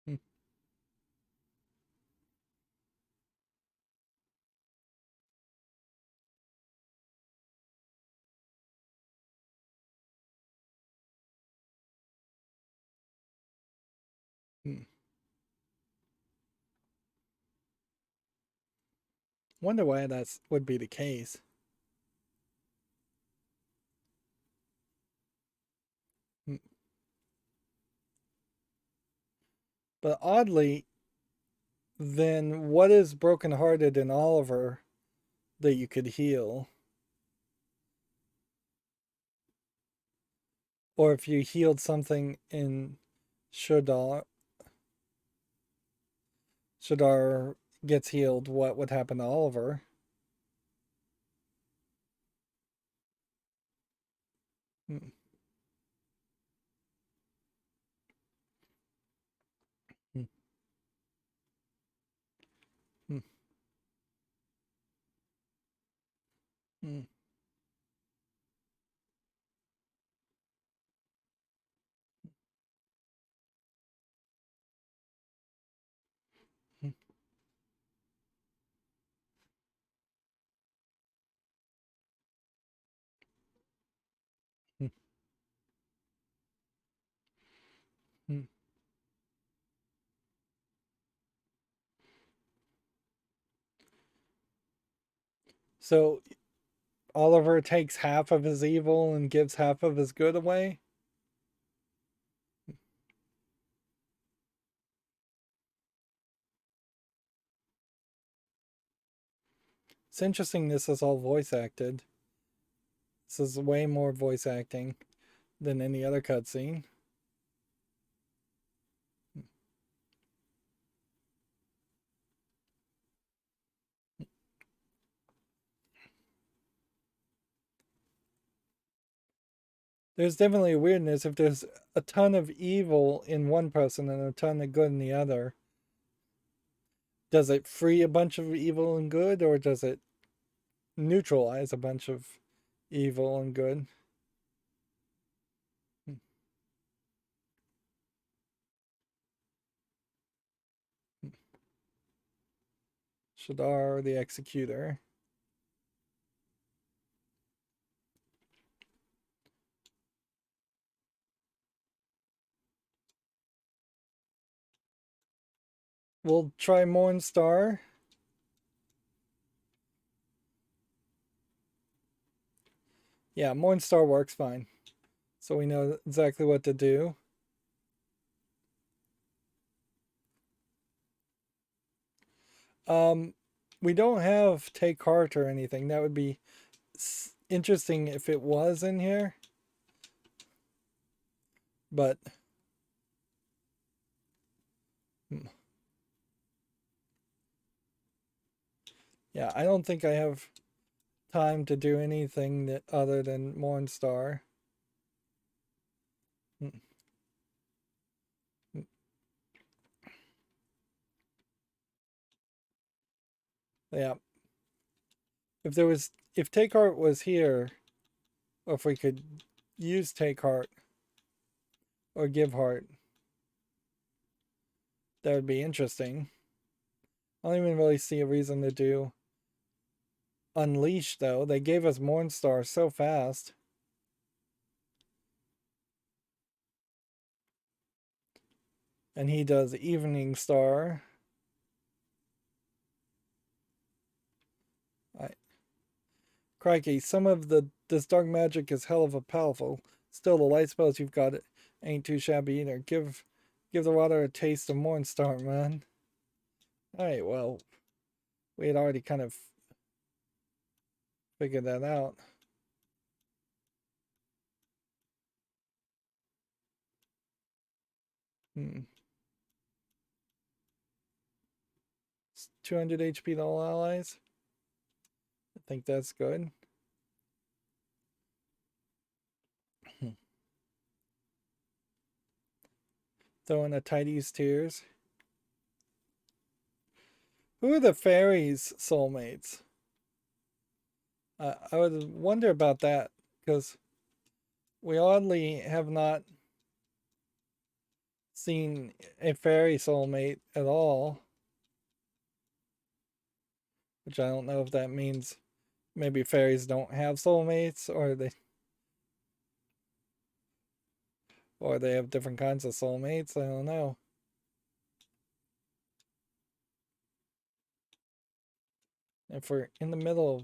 Hmm. Hmm. Wonder why that would be the case. Hmm. But oddly, then what is brokenhearted in Oliver that you could heal? Or if you healed something in Shadar, Shadar gets healed, what would happen to Oliver? Hmm. Hmm. Hmm. Hmm. So Oliver takes half of his evil and gives half of his good away. It's interesting this is all voice acted. This is way more voice acting than any other cutscene. There's definitely a weirdness if there's a ton of evil in one person and a ton of good in the other. Does it free a bunch of evil and good, or does it neutralize a bunch of evil and good? Shadar the Executor. We'll try Mornstar. Yeah, Mornstar works fine. So we know exactly what to do. We don't have Take Heart or anything. That would be interesting if it was in here. But yeah, I don't think I have time to do anything that other than Mornstar. Yeah. If Take Heart was here, or if we could use Take Heart or Give Heart, that would be interesting. I don't even really see a reason to do Unleash though. They gave us Mornstar so fast. And he does Evening Star. Crikey, some of this dark magic is hell of a powerful. Still, the light spells you've got ain't too shabby either. Give the water a taste of Mornstar, man. Alright, well, we had already kind of figured that out. It's 200 HP to all allies. I think that's good. Throw in a Tidy's Tears. Who are the fairies' soulmates? I would wonder about that because we oddly have not seen a fairy soulmate at all. Which I don't know if that means maybe fairies don't have soulmates or they have different kinds of soulmates. I don't know. If we're in the middle of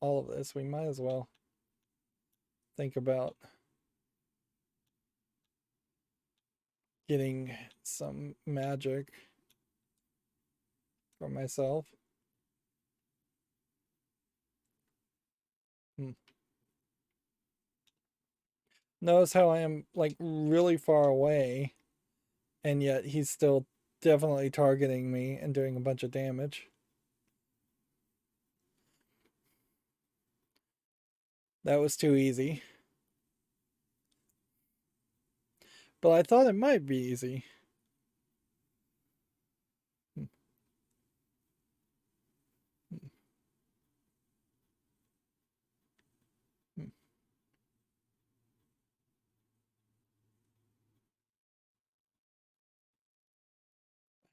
all of this, we might as well think about getting some magic for myself. Notice how I am like really far away, and yet he's still definitely targeting me and doing a bunch of damage. That was too easy. But I thought it might be easy.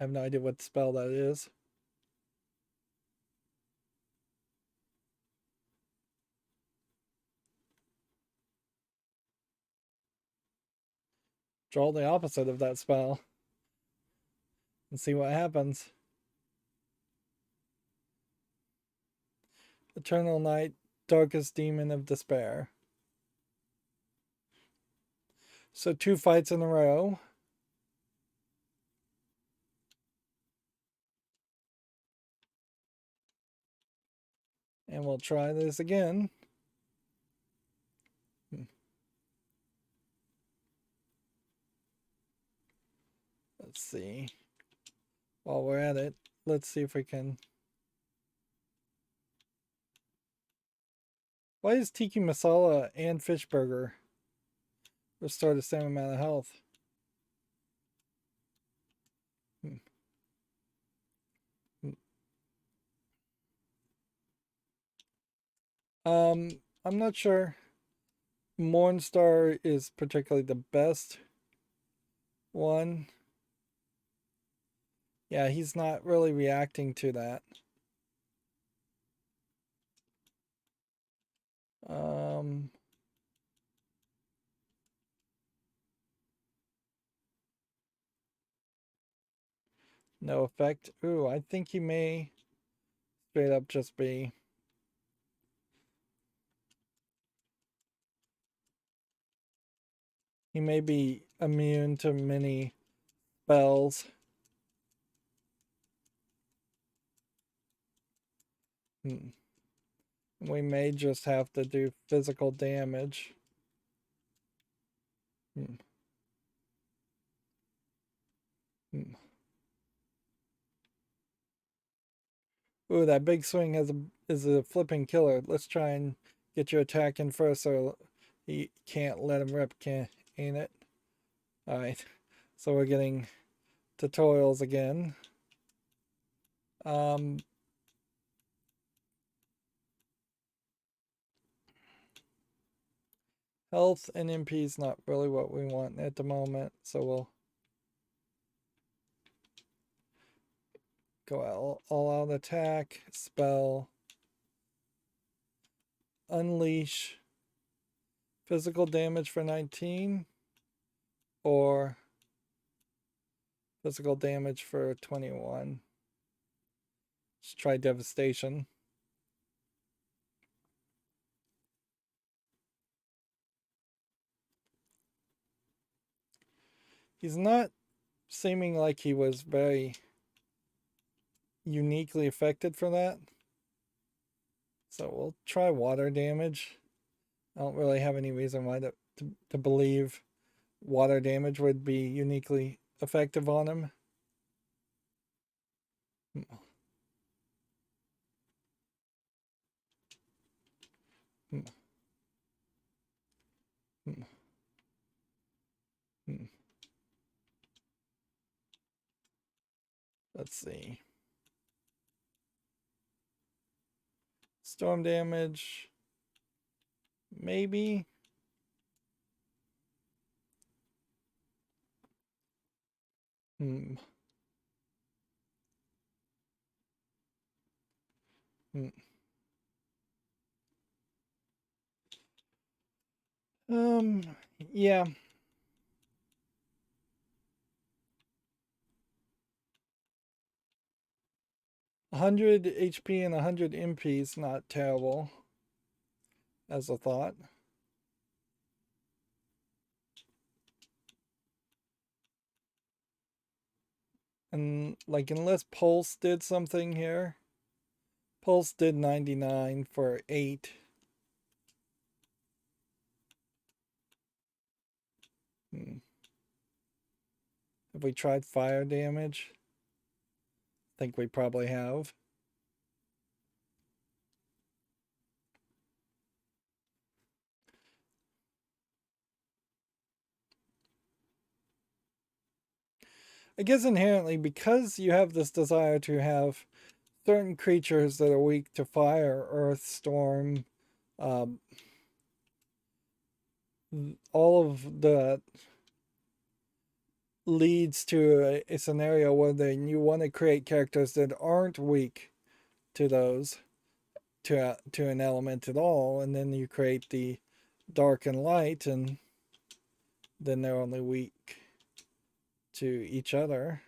I have no idea what spell that is. Draw the opposite of that spell and see what happens. Eternal night, darkest demon of despair. So 2 fights in a row. And we'll try this again. Let's see. While we're at it, let's see if we can. Why is Tiki Masala and Fish Burger restore the same amount of health? I'm not sure Mornstar is particularly the best one. Yeah, he's not really reacting to that. No effect. Ooh, I think he may straight up just be. He may be immune to many spells. We may just have to do physical damage. Ooh, that big swing is a flipping killer. Let's try and get your attack in first so he can't let him rip, ain't it? Alright, so we're getting tutorials again. Health and MP is not really what we want at the moment, so we'll go all out attack, spell, unleash, physical damage for 19, or physical damage for 21. Let's try devastation. He's not seeming like he was very uniquely affected for that. So we'll try water damage. I don't really have any reason why to believe water damage would be uniquely effective on him. Let's see. Storm damage. Maybe. Hmm. Yeah. 100 HP and 100 MP is not terrible as a thought. And like, unless Pulse did something here. Pulse did 99 for 8. Have we tried fire damage? I think we probably have. I guess inherently, because you have this desire to have certain creatures that are weak to fire, earth, storm, all of the leads to a scenario where then you want to create characters that aren't weak to those, to an element at all, and then you create the dark and light, and then they're only weak to each other.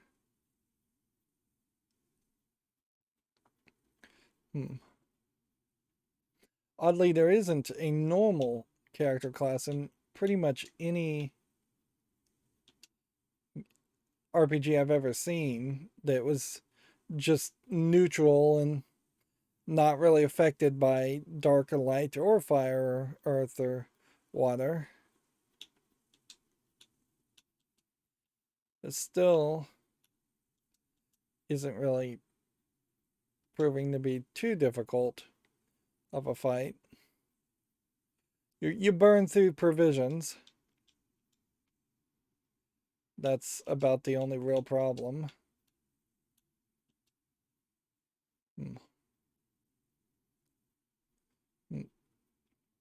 Oddly, there isn't a normal character class in pretty much any RPG I've ever seen that was just neutral and not really affected by dark or light or fire or earth or water. It still isn't really proving to be too difficult of a fight. You burn through provisions. That's about the only real problem. Hmm.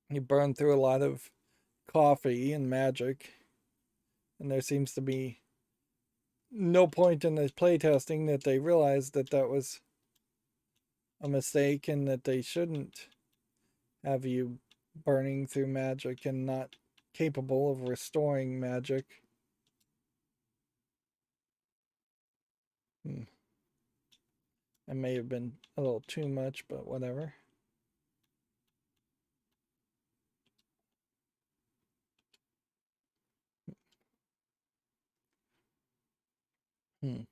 You burn through a lot of coffee and magic, and there seems to be no point in the playtesting that they realized that that was a mistake and that they shouldn't have you burning through magic and not capable of restoring magic. Hmm. It may have been a little too much, but whatever. Hmm.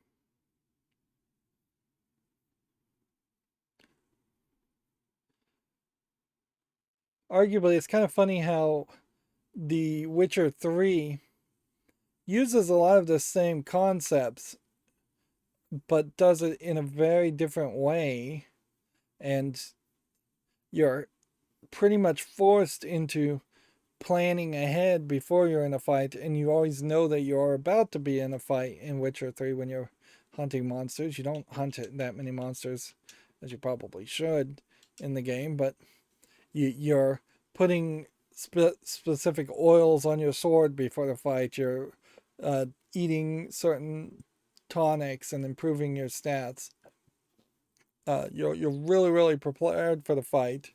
Arguably, it's kind of funny how The Witcher 3 uses a lot of the same concepts, but does it in a very different way. And you're pretty much forced into planning ahead before you're in a fight, and you always know that you're about to be in a fight in Witcher 3 when you're hunting monsters. You don't hunt that many monsters as you probably should in the game, but you're putting specific oils on your sword before the fight. You're uh, eating certain tonics and improving your stats. You're really prepared for the fight,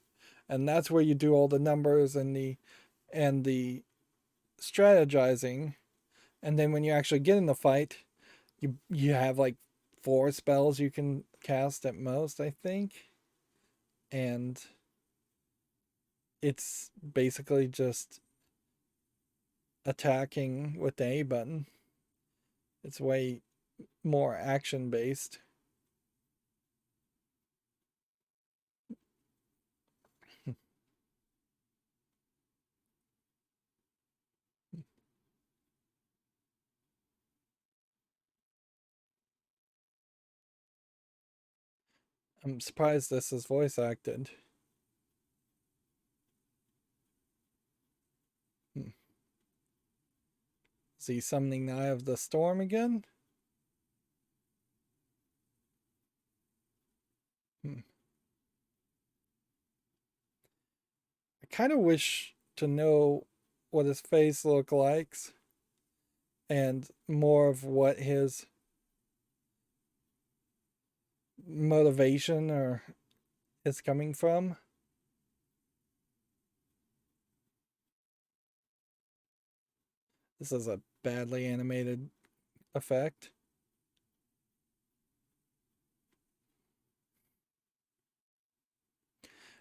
and that's where you do all the numbers and the strategizing. And then when you actually get in the fight, you have like 4 spells you can cast at most, I think, and it's basically just attacking with the A button. It's way more action based. I'm surprised this is voice acted. Hmm. Is he summoning the Eye of the Storm again? Hmm. I kind of wish to know what his face look like and more of what his motivation or is coming from. This is a badly animated effect.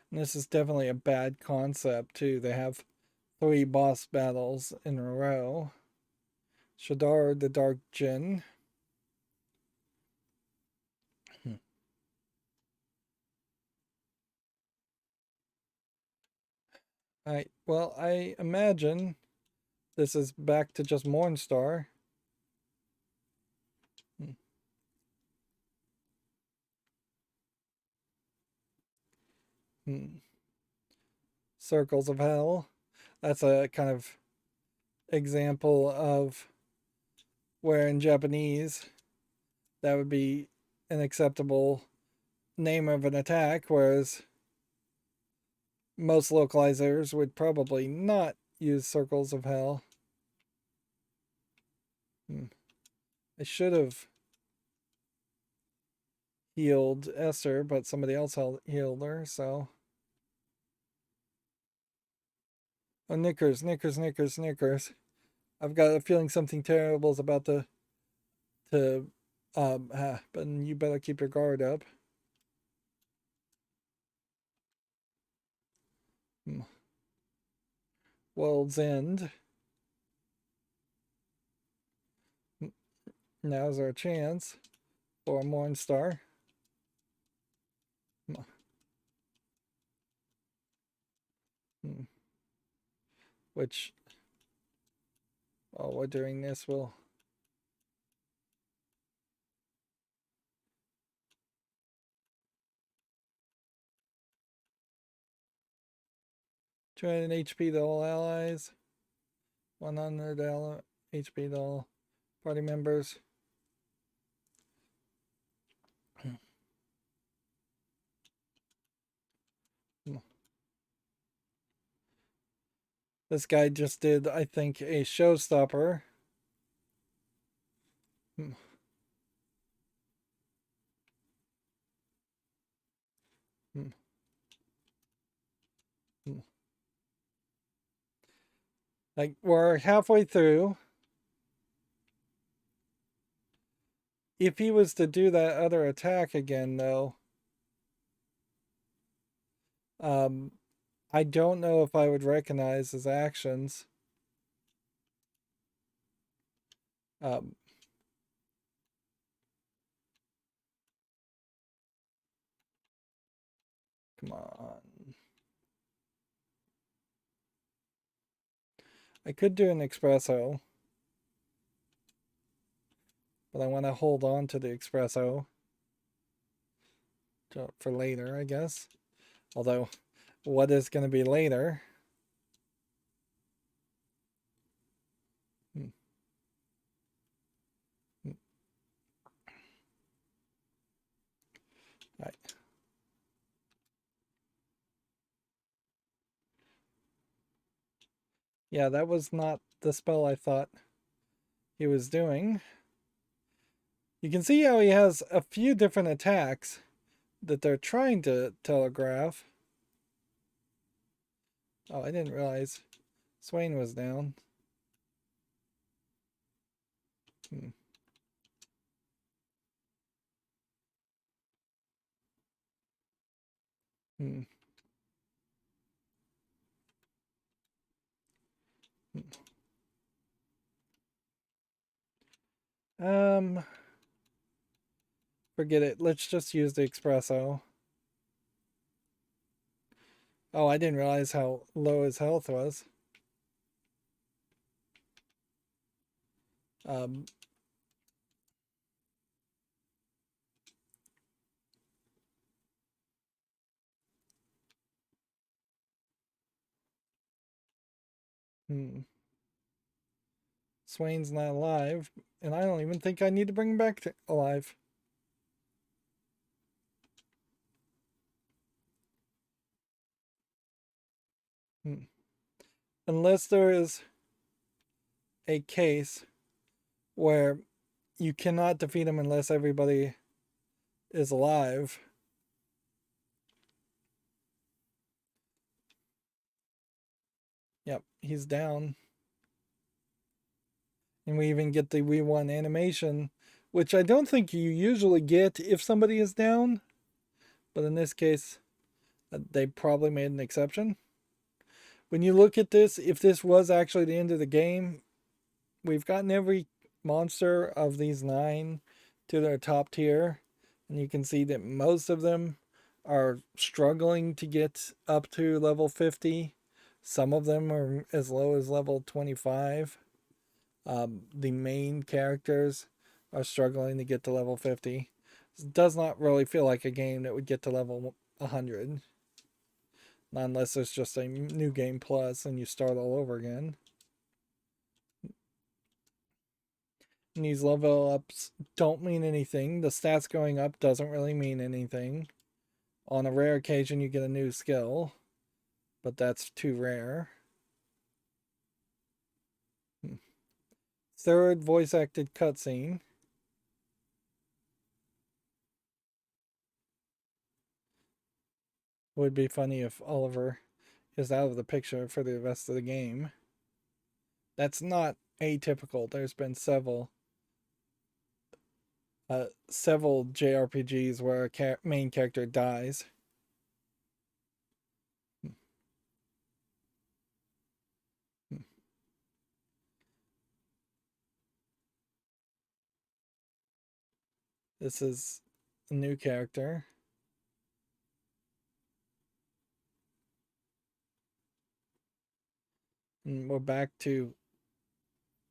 And this is definitely a bad concept too. They have 3 boss battles in a row. Shadar the Dark Djinn. Hmm. Well, I imagine this is back to just Mornstar. Hmm. Hmm. Circles of Hell. That's a kind of example of where in Japanese that would be an acceptable name of an attack, whereas most localizers would probably not use Circles of Hell. Hmm. I should have healed Esther, but somebody else healed her, so. Oh, Knickers, Knickers, Knickers, Knickers. I've got a feeling something terrible is about to happen. You better keep your guard up. Hmm. World's End. Now's our chance for a Mornstar. Which, while we're doing this, we'll... $200 HP to all allies. 100 HP to all party members. This guy just did, I think, a showstopper. Like, we're halfway through. If he was to do that other attack again, though, I don't know if I would recognize his actions. Come on. I could do an espresso, but I want to hold on to the espresso for later, I guess. Although, what is going to be later? Right. Yeah, that was not the spell I thought he was doing. You can see how he has a few different attacks that they're trying to telegraph. Oh, I didn't realize Swain was down. Hmm. Forget it. Let's just use the espresso. Oh, I didn't realize how low his health was. Um, Swain's not alive, and I don't even think I need to bring him back to alive. Unless there is a case where you cannot defeat him unless everybody is alive. Yep, he's down. And we even get the We Won animation, which I don't think you usually get if somebody is down. But in this case, they probably made an exception. When you look at this, if this was actually the end of the game, we've gotten every monster of these 9 to their top tier. And you can see that most of them are struggling to get up to level 50. Some of them are as low as level 25. The main characters are struggling to get to level 50. It does not really feel like a game that would get to level 100. Not unless there's just a new game plus and you start all over again. And these level ups don't mean anything. The stats going up doesn't really mean anything. On a rare occasion, you get a new skill, but that's too rare. Third voice acted cutscene. Would be funny if Oliver is out of the picture for the rest of the game. That's not atypical. There's been several JRPGs where a main character dies. This is a new character. And we're back to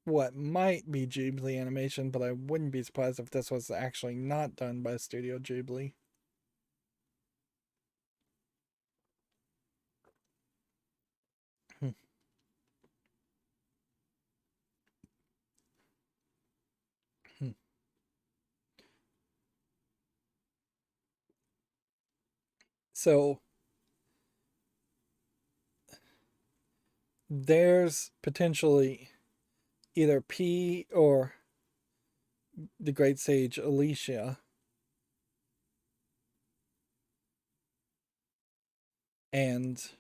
what might be Ghibli animation, but I wouldn't be surprised if this was actually not done by Studio Ghibli. So there's potentially either P or the great sage Alicia, and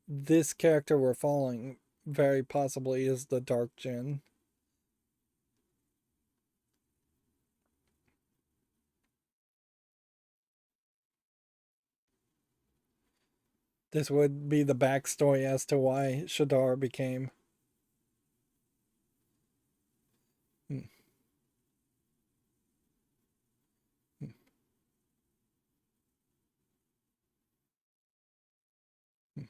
this character we're following very possibly is the Dark Djinn. This would be the backstory as to why Shadar became. Hmm, hmm, hmm.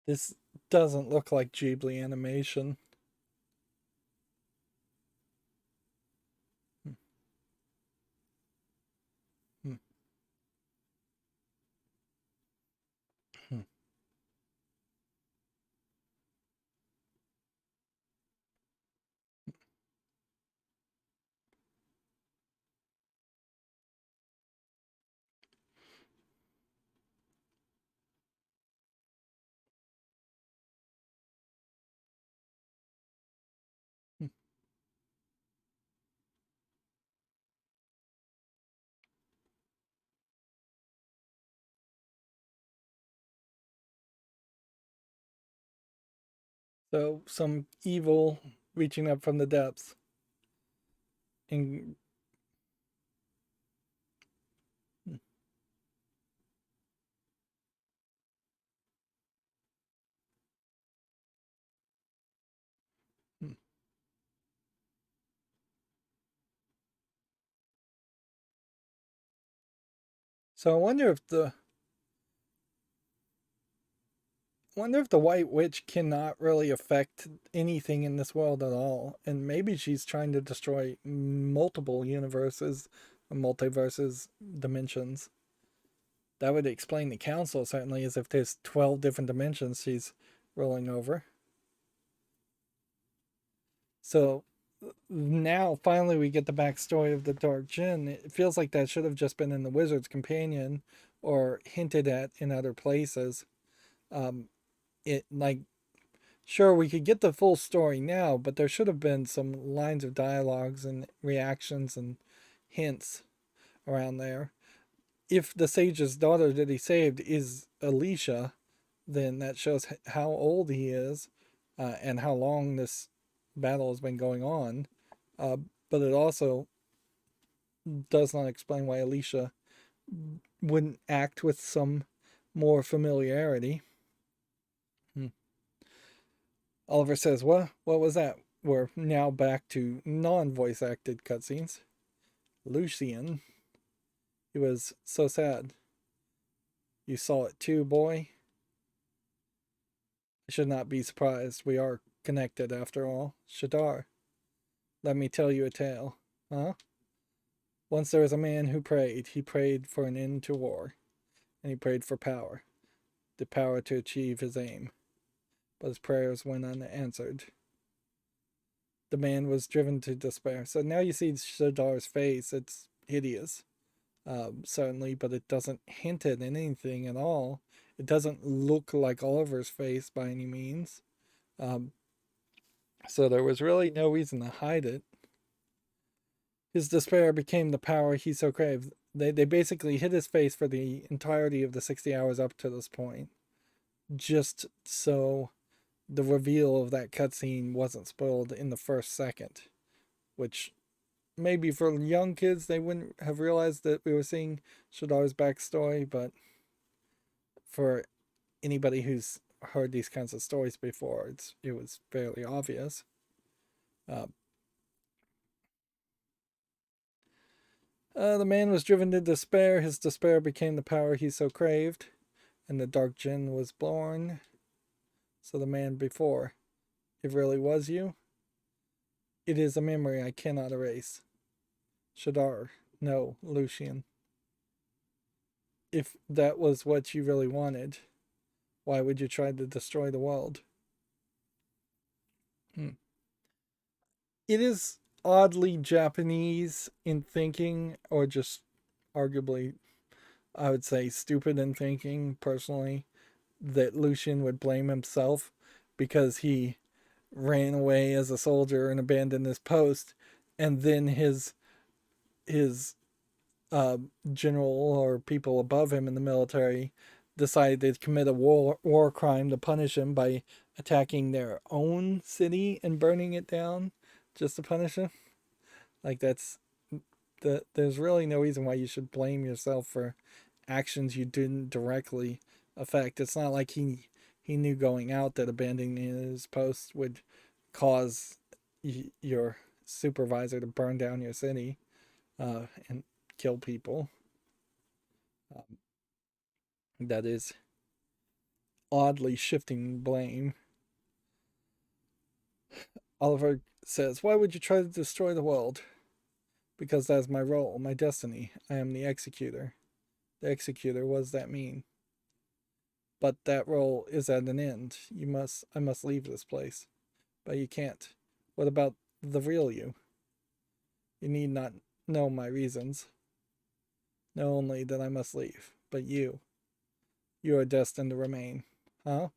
This doesn't look like Ghibli animation. Hmm, hmm, hmm. So some evil reaching up from the depths. And hmm, hmm. So I wonder if the White Witch cannot really affect anything in this world at all, and maybe she's trying to destroy multiple universes, multiverses, dimensions. That would explain the council certainly, as if there's 12 different dimensions she's rolling over. So now finally we get the backstory of the Dark Djinn. It feels like that should have just been in the Wizard's Companion or hinted at in other places. Um, it like sure we could get the full story now, but there should have been some lines of dialogues and reactions and hints around there. If the sage's daughter that he saved is Alicia, then that shows how old he is and how long this battle has been going on. Uh, but it also does not explain why Alicia wouldn't act with some more familiarity. Hmm. Oliver says, What was that?" We're now back to non voice acted cutscenes. Lucian, he was so sad. You saw it too, boy? I should not be surprised. We are connected after all. Shadar, let me tell you a tale. Huh? Once there was a man who prayed. He prayed for an end to war, and he prayed for power, the power to achieve his aim. But his prayers went unanswered. The man was driven to despair. So now you see Shadar's face. It's hideous, certainly, but it doesn't hint at anything at all. It doesn't look like Oliver's face by any means. Um, so there was really no reason to hide it. His despair became the power he so craved. They basically hid his face for the entirety of the 60 hours up to this point, just so the reveal of that cutscene wasn't spoiled in the first second, which maybe for young kids they wouldn't have realized that we were seeing Shadar's backstory, but for anybody who's heard these kinds of stories before. It was fairly obvious. Uh, the man was driven to despair. His despair became the power he so craved, and the dark djinn was born. So the man before, it really was you? It is a memory I cannot erase. Shadar, no, Lucian. If that was what you really wanted, why would you try to destroy the world? Hmm. It is oddly Japanese in thinking, or just arguably, I would say, stupid in thinking, personally, that Lucian would blame himself because he ran away as a soldier and abandoned his post, and then his general or people above him in the military decided to commit a war crime to punish him by attacking their own city and burning it down just to punish him. Like there's really no reason why you should blame yourself for actions you didn't directly affect. It's not like he knew going out that abandoning his post would cause your supervisor to burn down your city and kill people. Um, that is oddly shifting blame. Oliver says, "Why would you try to destroy the world?" Because that's my role, my destiny. I am the executor. The executor, what does that mean? But that role is at an end. I must leave this place. But you can't. What about the real you? You need not know my reasons. Know only that I must leave. But you are destined to remain. Huh?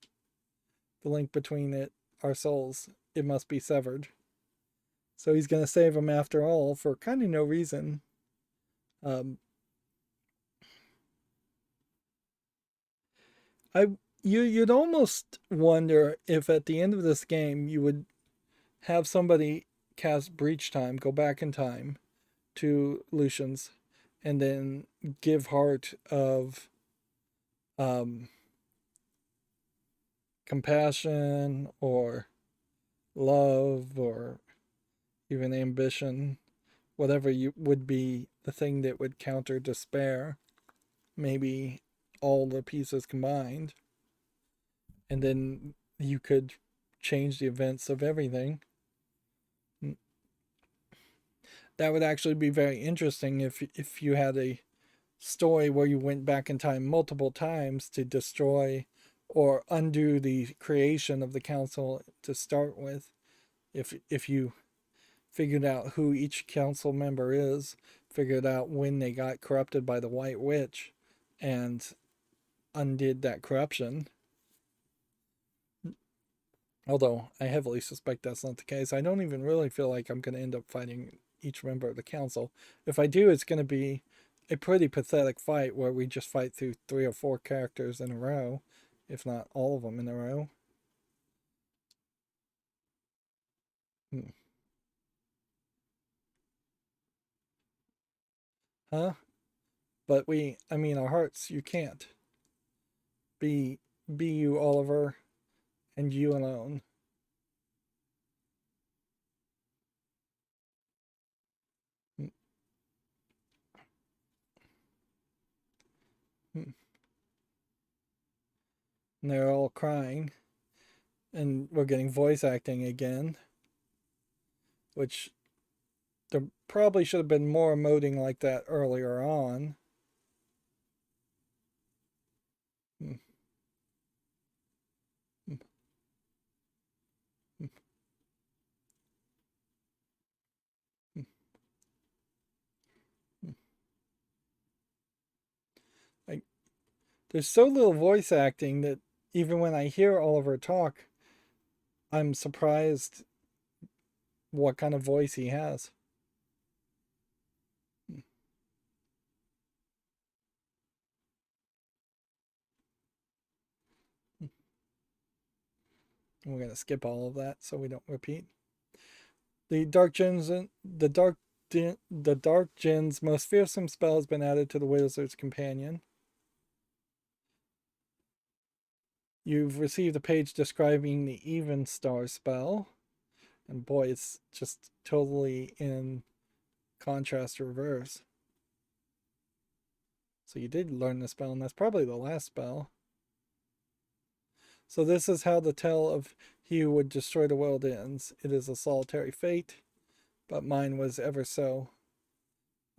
The link between our souls, it must be severed. So he's going to save him after all for kind of no reason. Um, I you'd almost wonder if at the end of this game you would have somebody cast breach time, go back in time to Lucian's, and then give heart of um, compassion or love or even ambition, whatever you would be the thing that would counter despair. Maybe all the pieces combined, and then you could change the events of everything. That would actually be very interesting if you had a story where you went back in time multiple times to destroy or undo the creation of the council to start with. If you figured out who each council member is, figured out when they got corrupted by the White Witch, and undid that corruption. Although I heavily suspect that's not the case. I don't even really feel like I'm going to end up fighting each member of the council. If I do, it's going to be a pretty pathetic fight where we just fight through 3 or 4 characters in a row, if not all of them in a row. Hmm. Huh? But I mean, our hearts, you can't. Be, be you, Oliver, and you alone. Hmm. Hmm. And they're all crying, and we're getting voice acting again, which there probably should have been more emoting like that earlier on. Hmm. Hmm. Hmm. Hmm. Like, there's so little voice acting that even when I hear Oliver talk, I'm surprised what kind of voice he has. Hmm. We're gonna skip all of that so we don't repeat. The Dark Djinn's the Dark Djinn's most fearsome spell has been added to the Wizard's Companion. You've received a page describing the even star spell. And boy, it's just totally in contrast reverse. So you did learn the spell, and that's probably the last spell. So this is how the tale of he who would destroy the world ends. It is a solitary fate, but mine was ever so.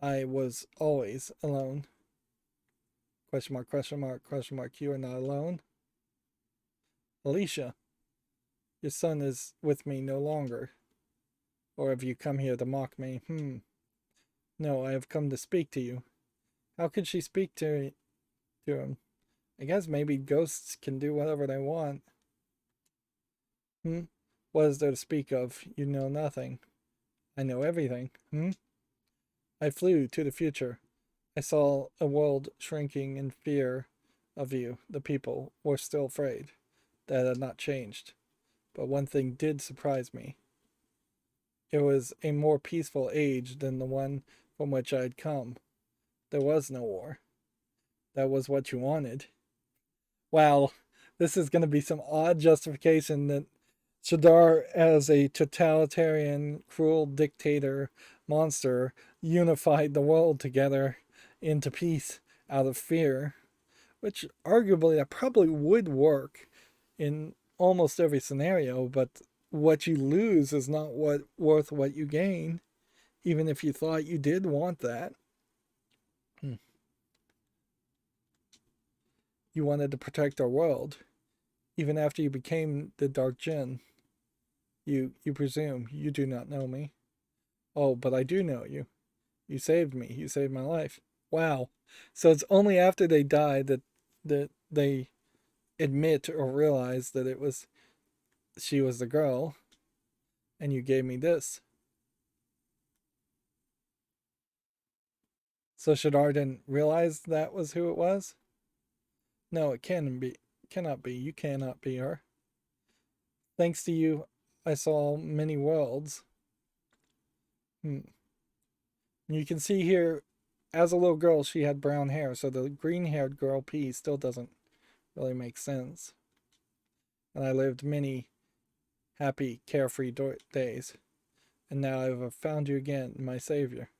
I was always alone. Question mark, question mark, question mark, you are not alone. Alicia, your son is with me no longer. Or have you come here to mock me? No, I have come to speak to you. How could she speak to him? I guess maybe ghosts can do whatever they want. What is there to speak of? You know nothing. I know everything. I flew to the future. I saw a world shrinking in fear of you. The people were still afraid. That had not changed. But one thing did surprise me. It was a more peaceful age than the one from which I had come. There was no war. That was what you wanted. Wow, this is going to be some odd justification that Shadar, as a totalitarian, cruel dictator monster, unified the world together into peace out of fear, which arguably that probably would work in almost every scenario, but what you lose is not worth what you gain, even if you thought you did want that. You wanted to protect our world, even after you became the Dark Djinn. You presume you do not know me. Oh, but I do know you. You saved me. You saved my life. Wow. So it's only after they died that they admit or realize that she was the girl, and you gave me this. So Shadar didn't realize that was who it was? No, it cannot be. You cannot be her. Thanks to you, I saw many worlds. You can see here, as a little girl, she had brown hair, so the green-haired girl P still doesn't really make sense. And I lived many happy, carefree days. And now I have found you again, my savior.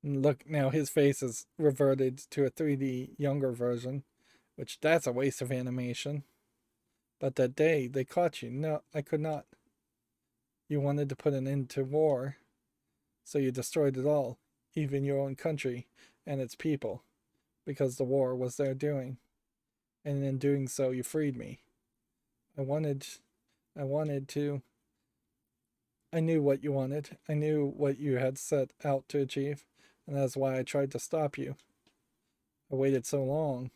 And look, now his face is reverted to a 3D younger version, which that's a waste of animation. But that day, they caught you. No, I could not. You wanted to put an end to war, so you destroyed it all, even your own country and its people, because the war was their doing. And in doing so, you freed me. I wanted to. I knew what you wanted. I knew what you had set out to achieve, and that's why I tried to stop you. I waited so long,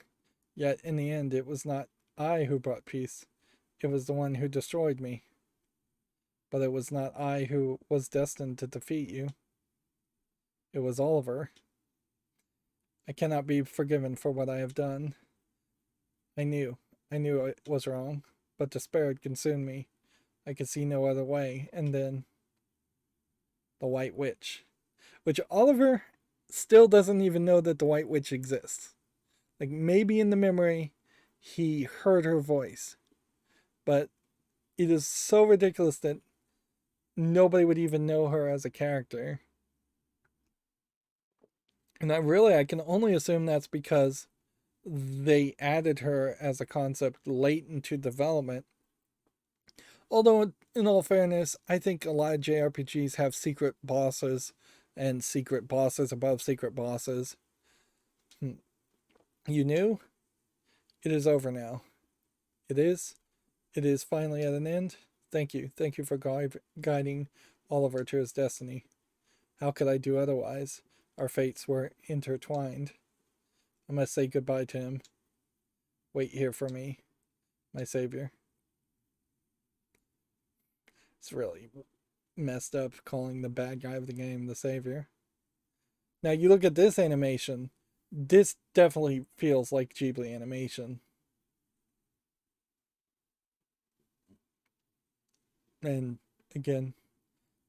yet in the end it was not I who brought peace. It was the one who destroyed me. But it was not I who was destined to defeat you. It was Oliver. I cannot be forgiven for what I have done. I knew it was wrong, but despair had consumed me. I could see no other way, and then the White Witch, which Oliver still doesn't even know that the White Witch exists. Like, maybe in the memory he heard her voice, but it is so ridiculous that nobody would even know her as a character. And I can only assume that's because they added her as a concept late into development. Although, in all fairness, I think a lot of JRPGs have secret bosses and secret bosses above secret bosses. You knew? It is over now. It is? It is finally at an end? Thank you. Thank you for guiding Oliver to his destiny. How could I do otherwise? Our fates were intertwined. I must say goodbye to him. Wait here for me, my savior. It's really messed up calling the bad guy of the game the savior. Now you look at this animation. This definitely feels like Ghibli animation. And again,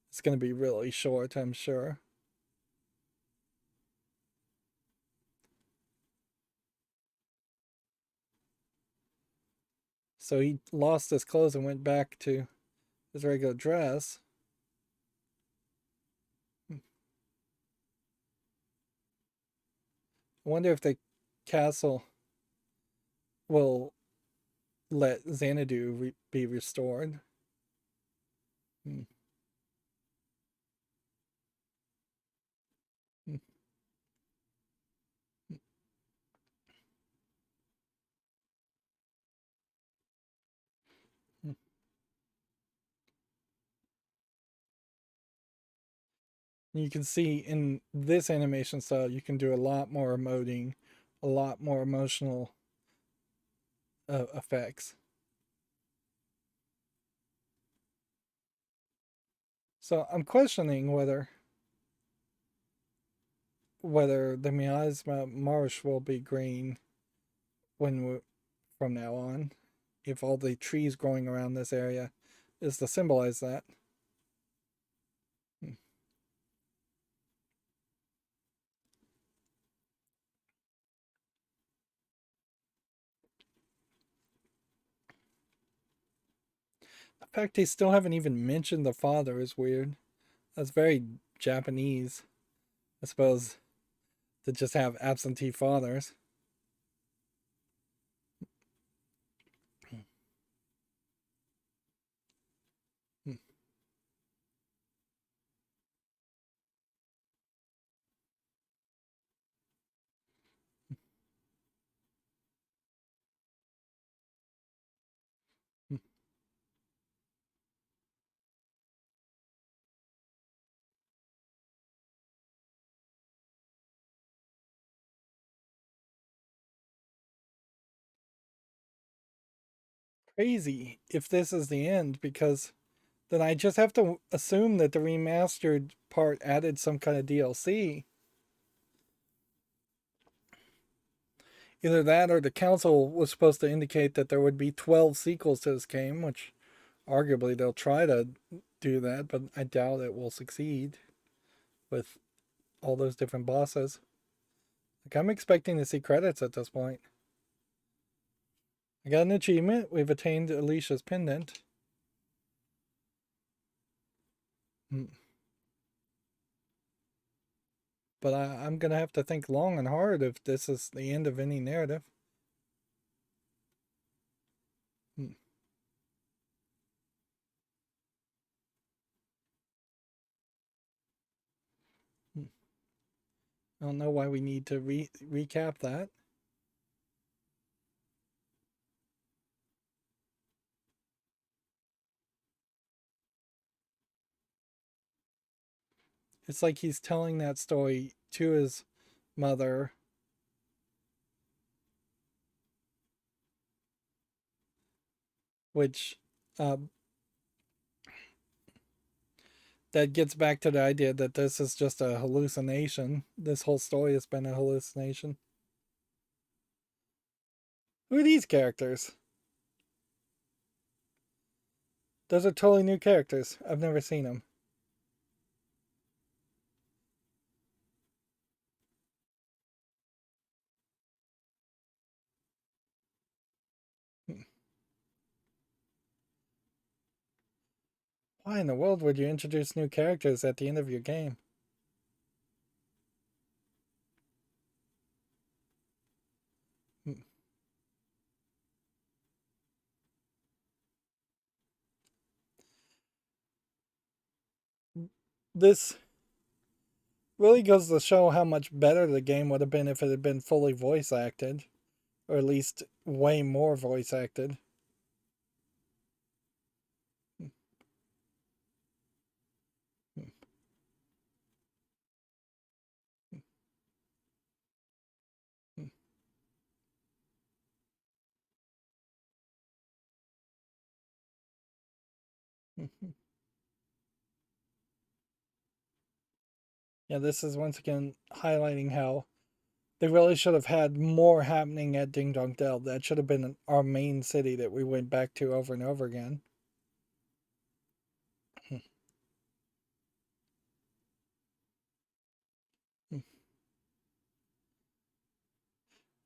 it's going to be really short, I'm sure. So he lost his clothes and went back to his regular dress. I wonder if the castle will let Xanadu be restored. Hmm. Hmm. Hmm. You can see in this animation style, you can do a lot more emoting, a lot more emotional effects. So I'm questioning whether the miasma marsh will be green from now on, if all the trees growing around this area is to symbolize that. Hmm. The fact they still haven't even mentioned the father is weird. That's very Japanese, I suppose, to just have absentee fathers. Hmm. Hmm. Crazy if this is the end, because then I just have to assume that the remastered part added some kind of DLC. Either that or the council was supposed to indicate that there would be 12 sequels to this game, which arguably they'll try to do that, but I doubt it will succeed with all those different bosses. Like, I'm expecting to see credits at this point. I got an achievement. We've attained Alicia's pendant. Hmm. But I'm going to have to think long and hard if this is the end of any narrative. Hmm. Hmm. I don't know why we need to recap that. It's like he's telling that story to his mother, which uh, that gets back to the idea that this is just a hallucination. This whole story has been a hallucination. Who are these characters? Those are totally new characters. I've never seen them. Why in the world would you introduce new characters at the end of your game? This really goes to show how much better the game would have been if it had been fully voice acted, or at least way more voice acted. Yeah, this is once again highlighting how they really should have had more happening at Ding Dong Dell. That should have been our main city that we went back to over and over again.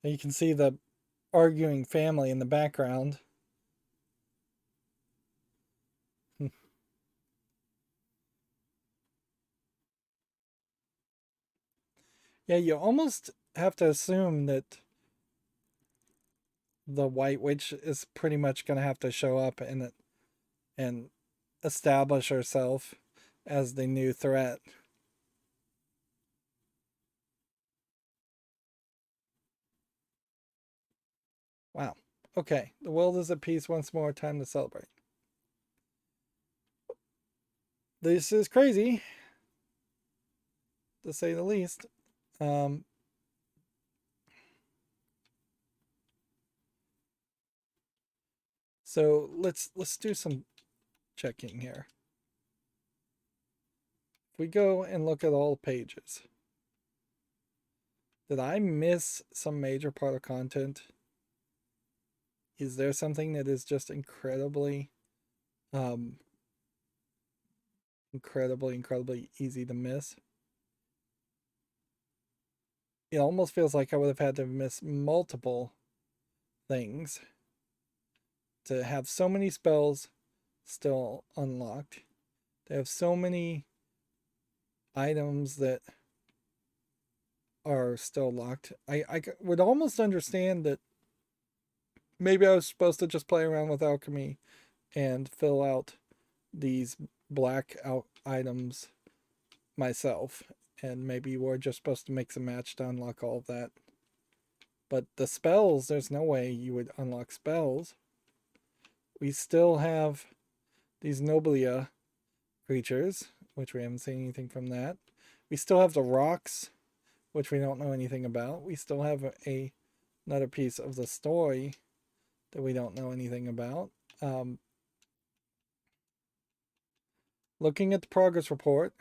You can see the arguing family in the background. Yeah, you almost have to assume that the White Witch is pretty much going to have to show up and establish herself as the new threat. Wow. Okay, the world is at peace once more. Time to celebrate. This is crazy, to say the least. Um, so let's do some checking here. If we go and look at all the pages, did I miss some major part of content? Is there something that is just um, incredibly easy to miss? It almost feels like I would have had to miss multiple things to have so many spells still unlocked, to have so many items that are still locked. I would almost understand that maybe I was supposed to just play around with alchemy and fill out these black out items myself, and maybe we're just supposed to mix and match to unlock all of that. But the spells, there's no way you would unlock spells. We still have these Noblia creatures, which we haven't seen anything from that. We still have the rocks, which we don't know anything about. We still have another piece of the story that we don't know anything about. Looking at the progress report,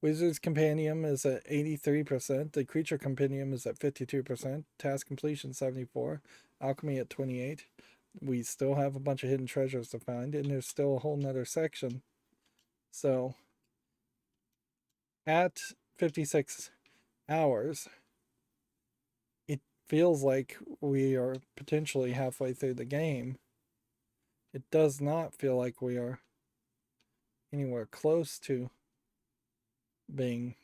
Wizard's Compendium is at 83%. The Creature Compendium is at 52%. Task completion 74%. Alchemy at 28%. We still have a bunch of hidden treasures to find, and there's still a whole nother section. So, at 56 hours, it feels like we are potentially halfway through the game. It does not feel like we are anywhere close to being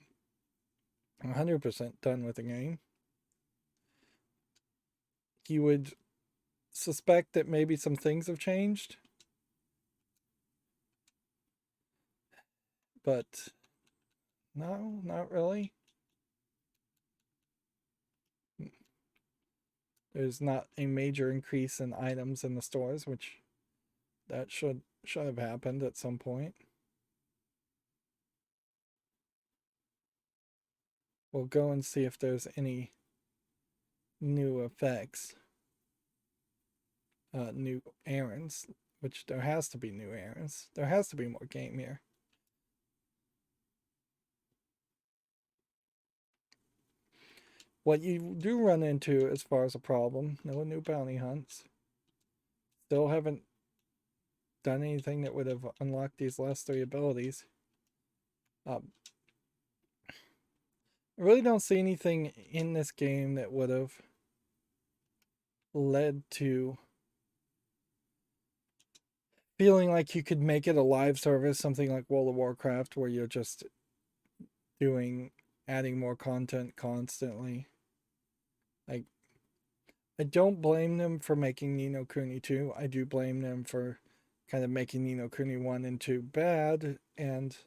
100% done with the game. You would suspect that maybe some things have changed, but no, not really. There's not a major increase in items in the stores, which that should have happened at some point. We'll go and see if there's any new effects, new errands, which there has to be new errands. There has to be more game here. What you do run into as far as a problem, no new bounty hunts. Still haven't done anything that would have unlocked these last three abilities. I really don't see anything in this game that would have led to feeling like you could make it a live service, something like World of Warcraft, where you're just adding more content constantly. I don't blame them for making Ni no Kuni 2. I do blame them for kind of making Ni no Kuni 1 and 2 bad, and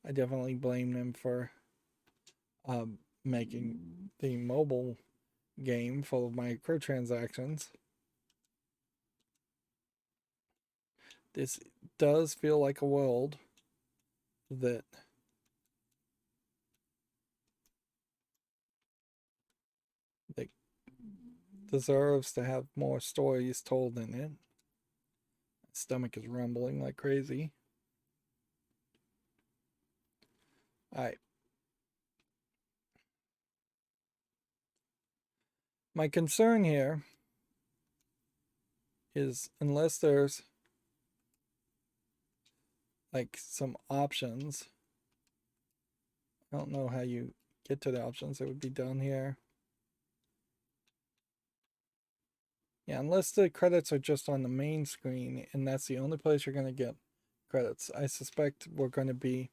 I definitely blame them for making the mobile game full of microtransactions. This does feel like a world that deserves to have more stories told in it. My stomach is rumbling like crazy. Alright. My concern here is unless there's like some options, I don't know how you get to the options. It would be down here. Yeah, unless the credits are just on the main screen and that's the only place you're going to get credits. I suspect we're going to be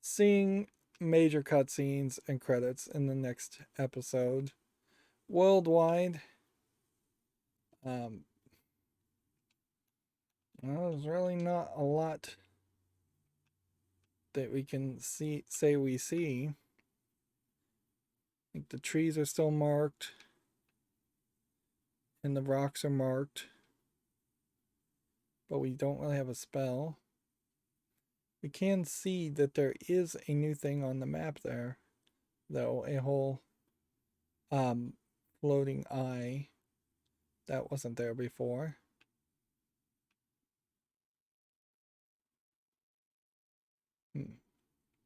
seeing major cutscenes and credits in the next episode. Worldwide, well, there's really not a lot that we can say we see. I think the trees are still marked and the rocks are marked, but we don't really have a spell. We can see that there is a new thing on the map there, though, a whole floating eye that wasn't there before.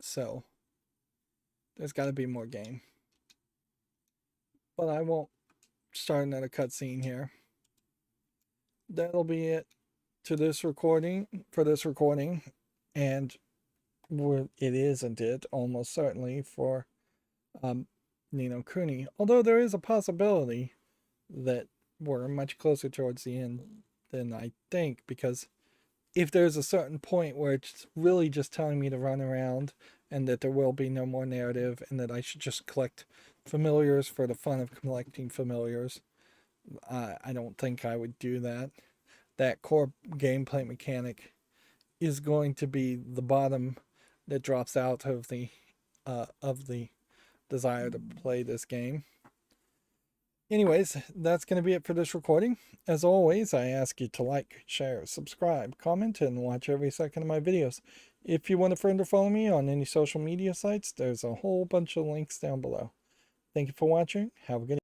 So there's got to be more game, but I won't start another cutscene here. That'll be it to this recording for this recording, and it isn't it almost certainly for Ni no Kuni, although there is a possibility that we're much closer towards the end than I think, because if there's a certain point where it's really just telling me to run around and that there will be no more narrative and that I should just collect familiars for the fun of collecting familiars, I don't think I would do that. That core gameplay mechanic is going to be the bottom that drops out of the desire to play this game. Anyways, that's going to be it for this recording. As always, I ask you to like, share, subscribe, comment, and watch every second of my videos. If you want to further follow me on any social media sites, there's a whole bunch of links down below. Thank you for watching. Have a good day.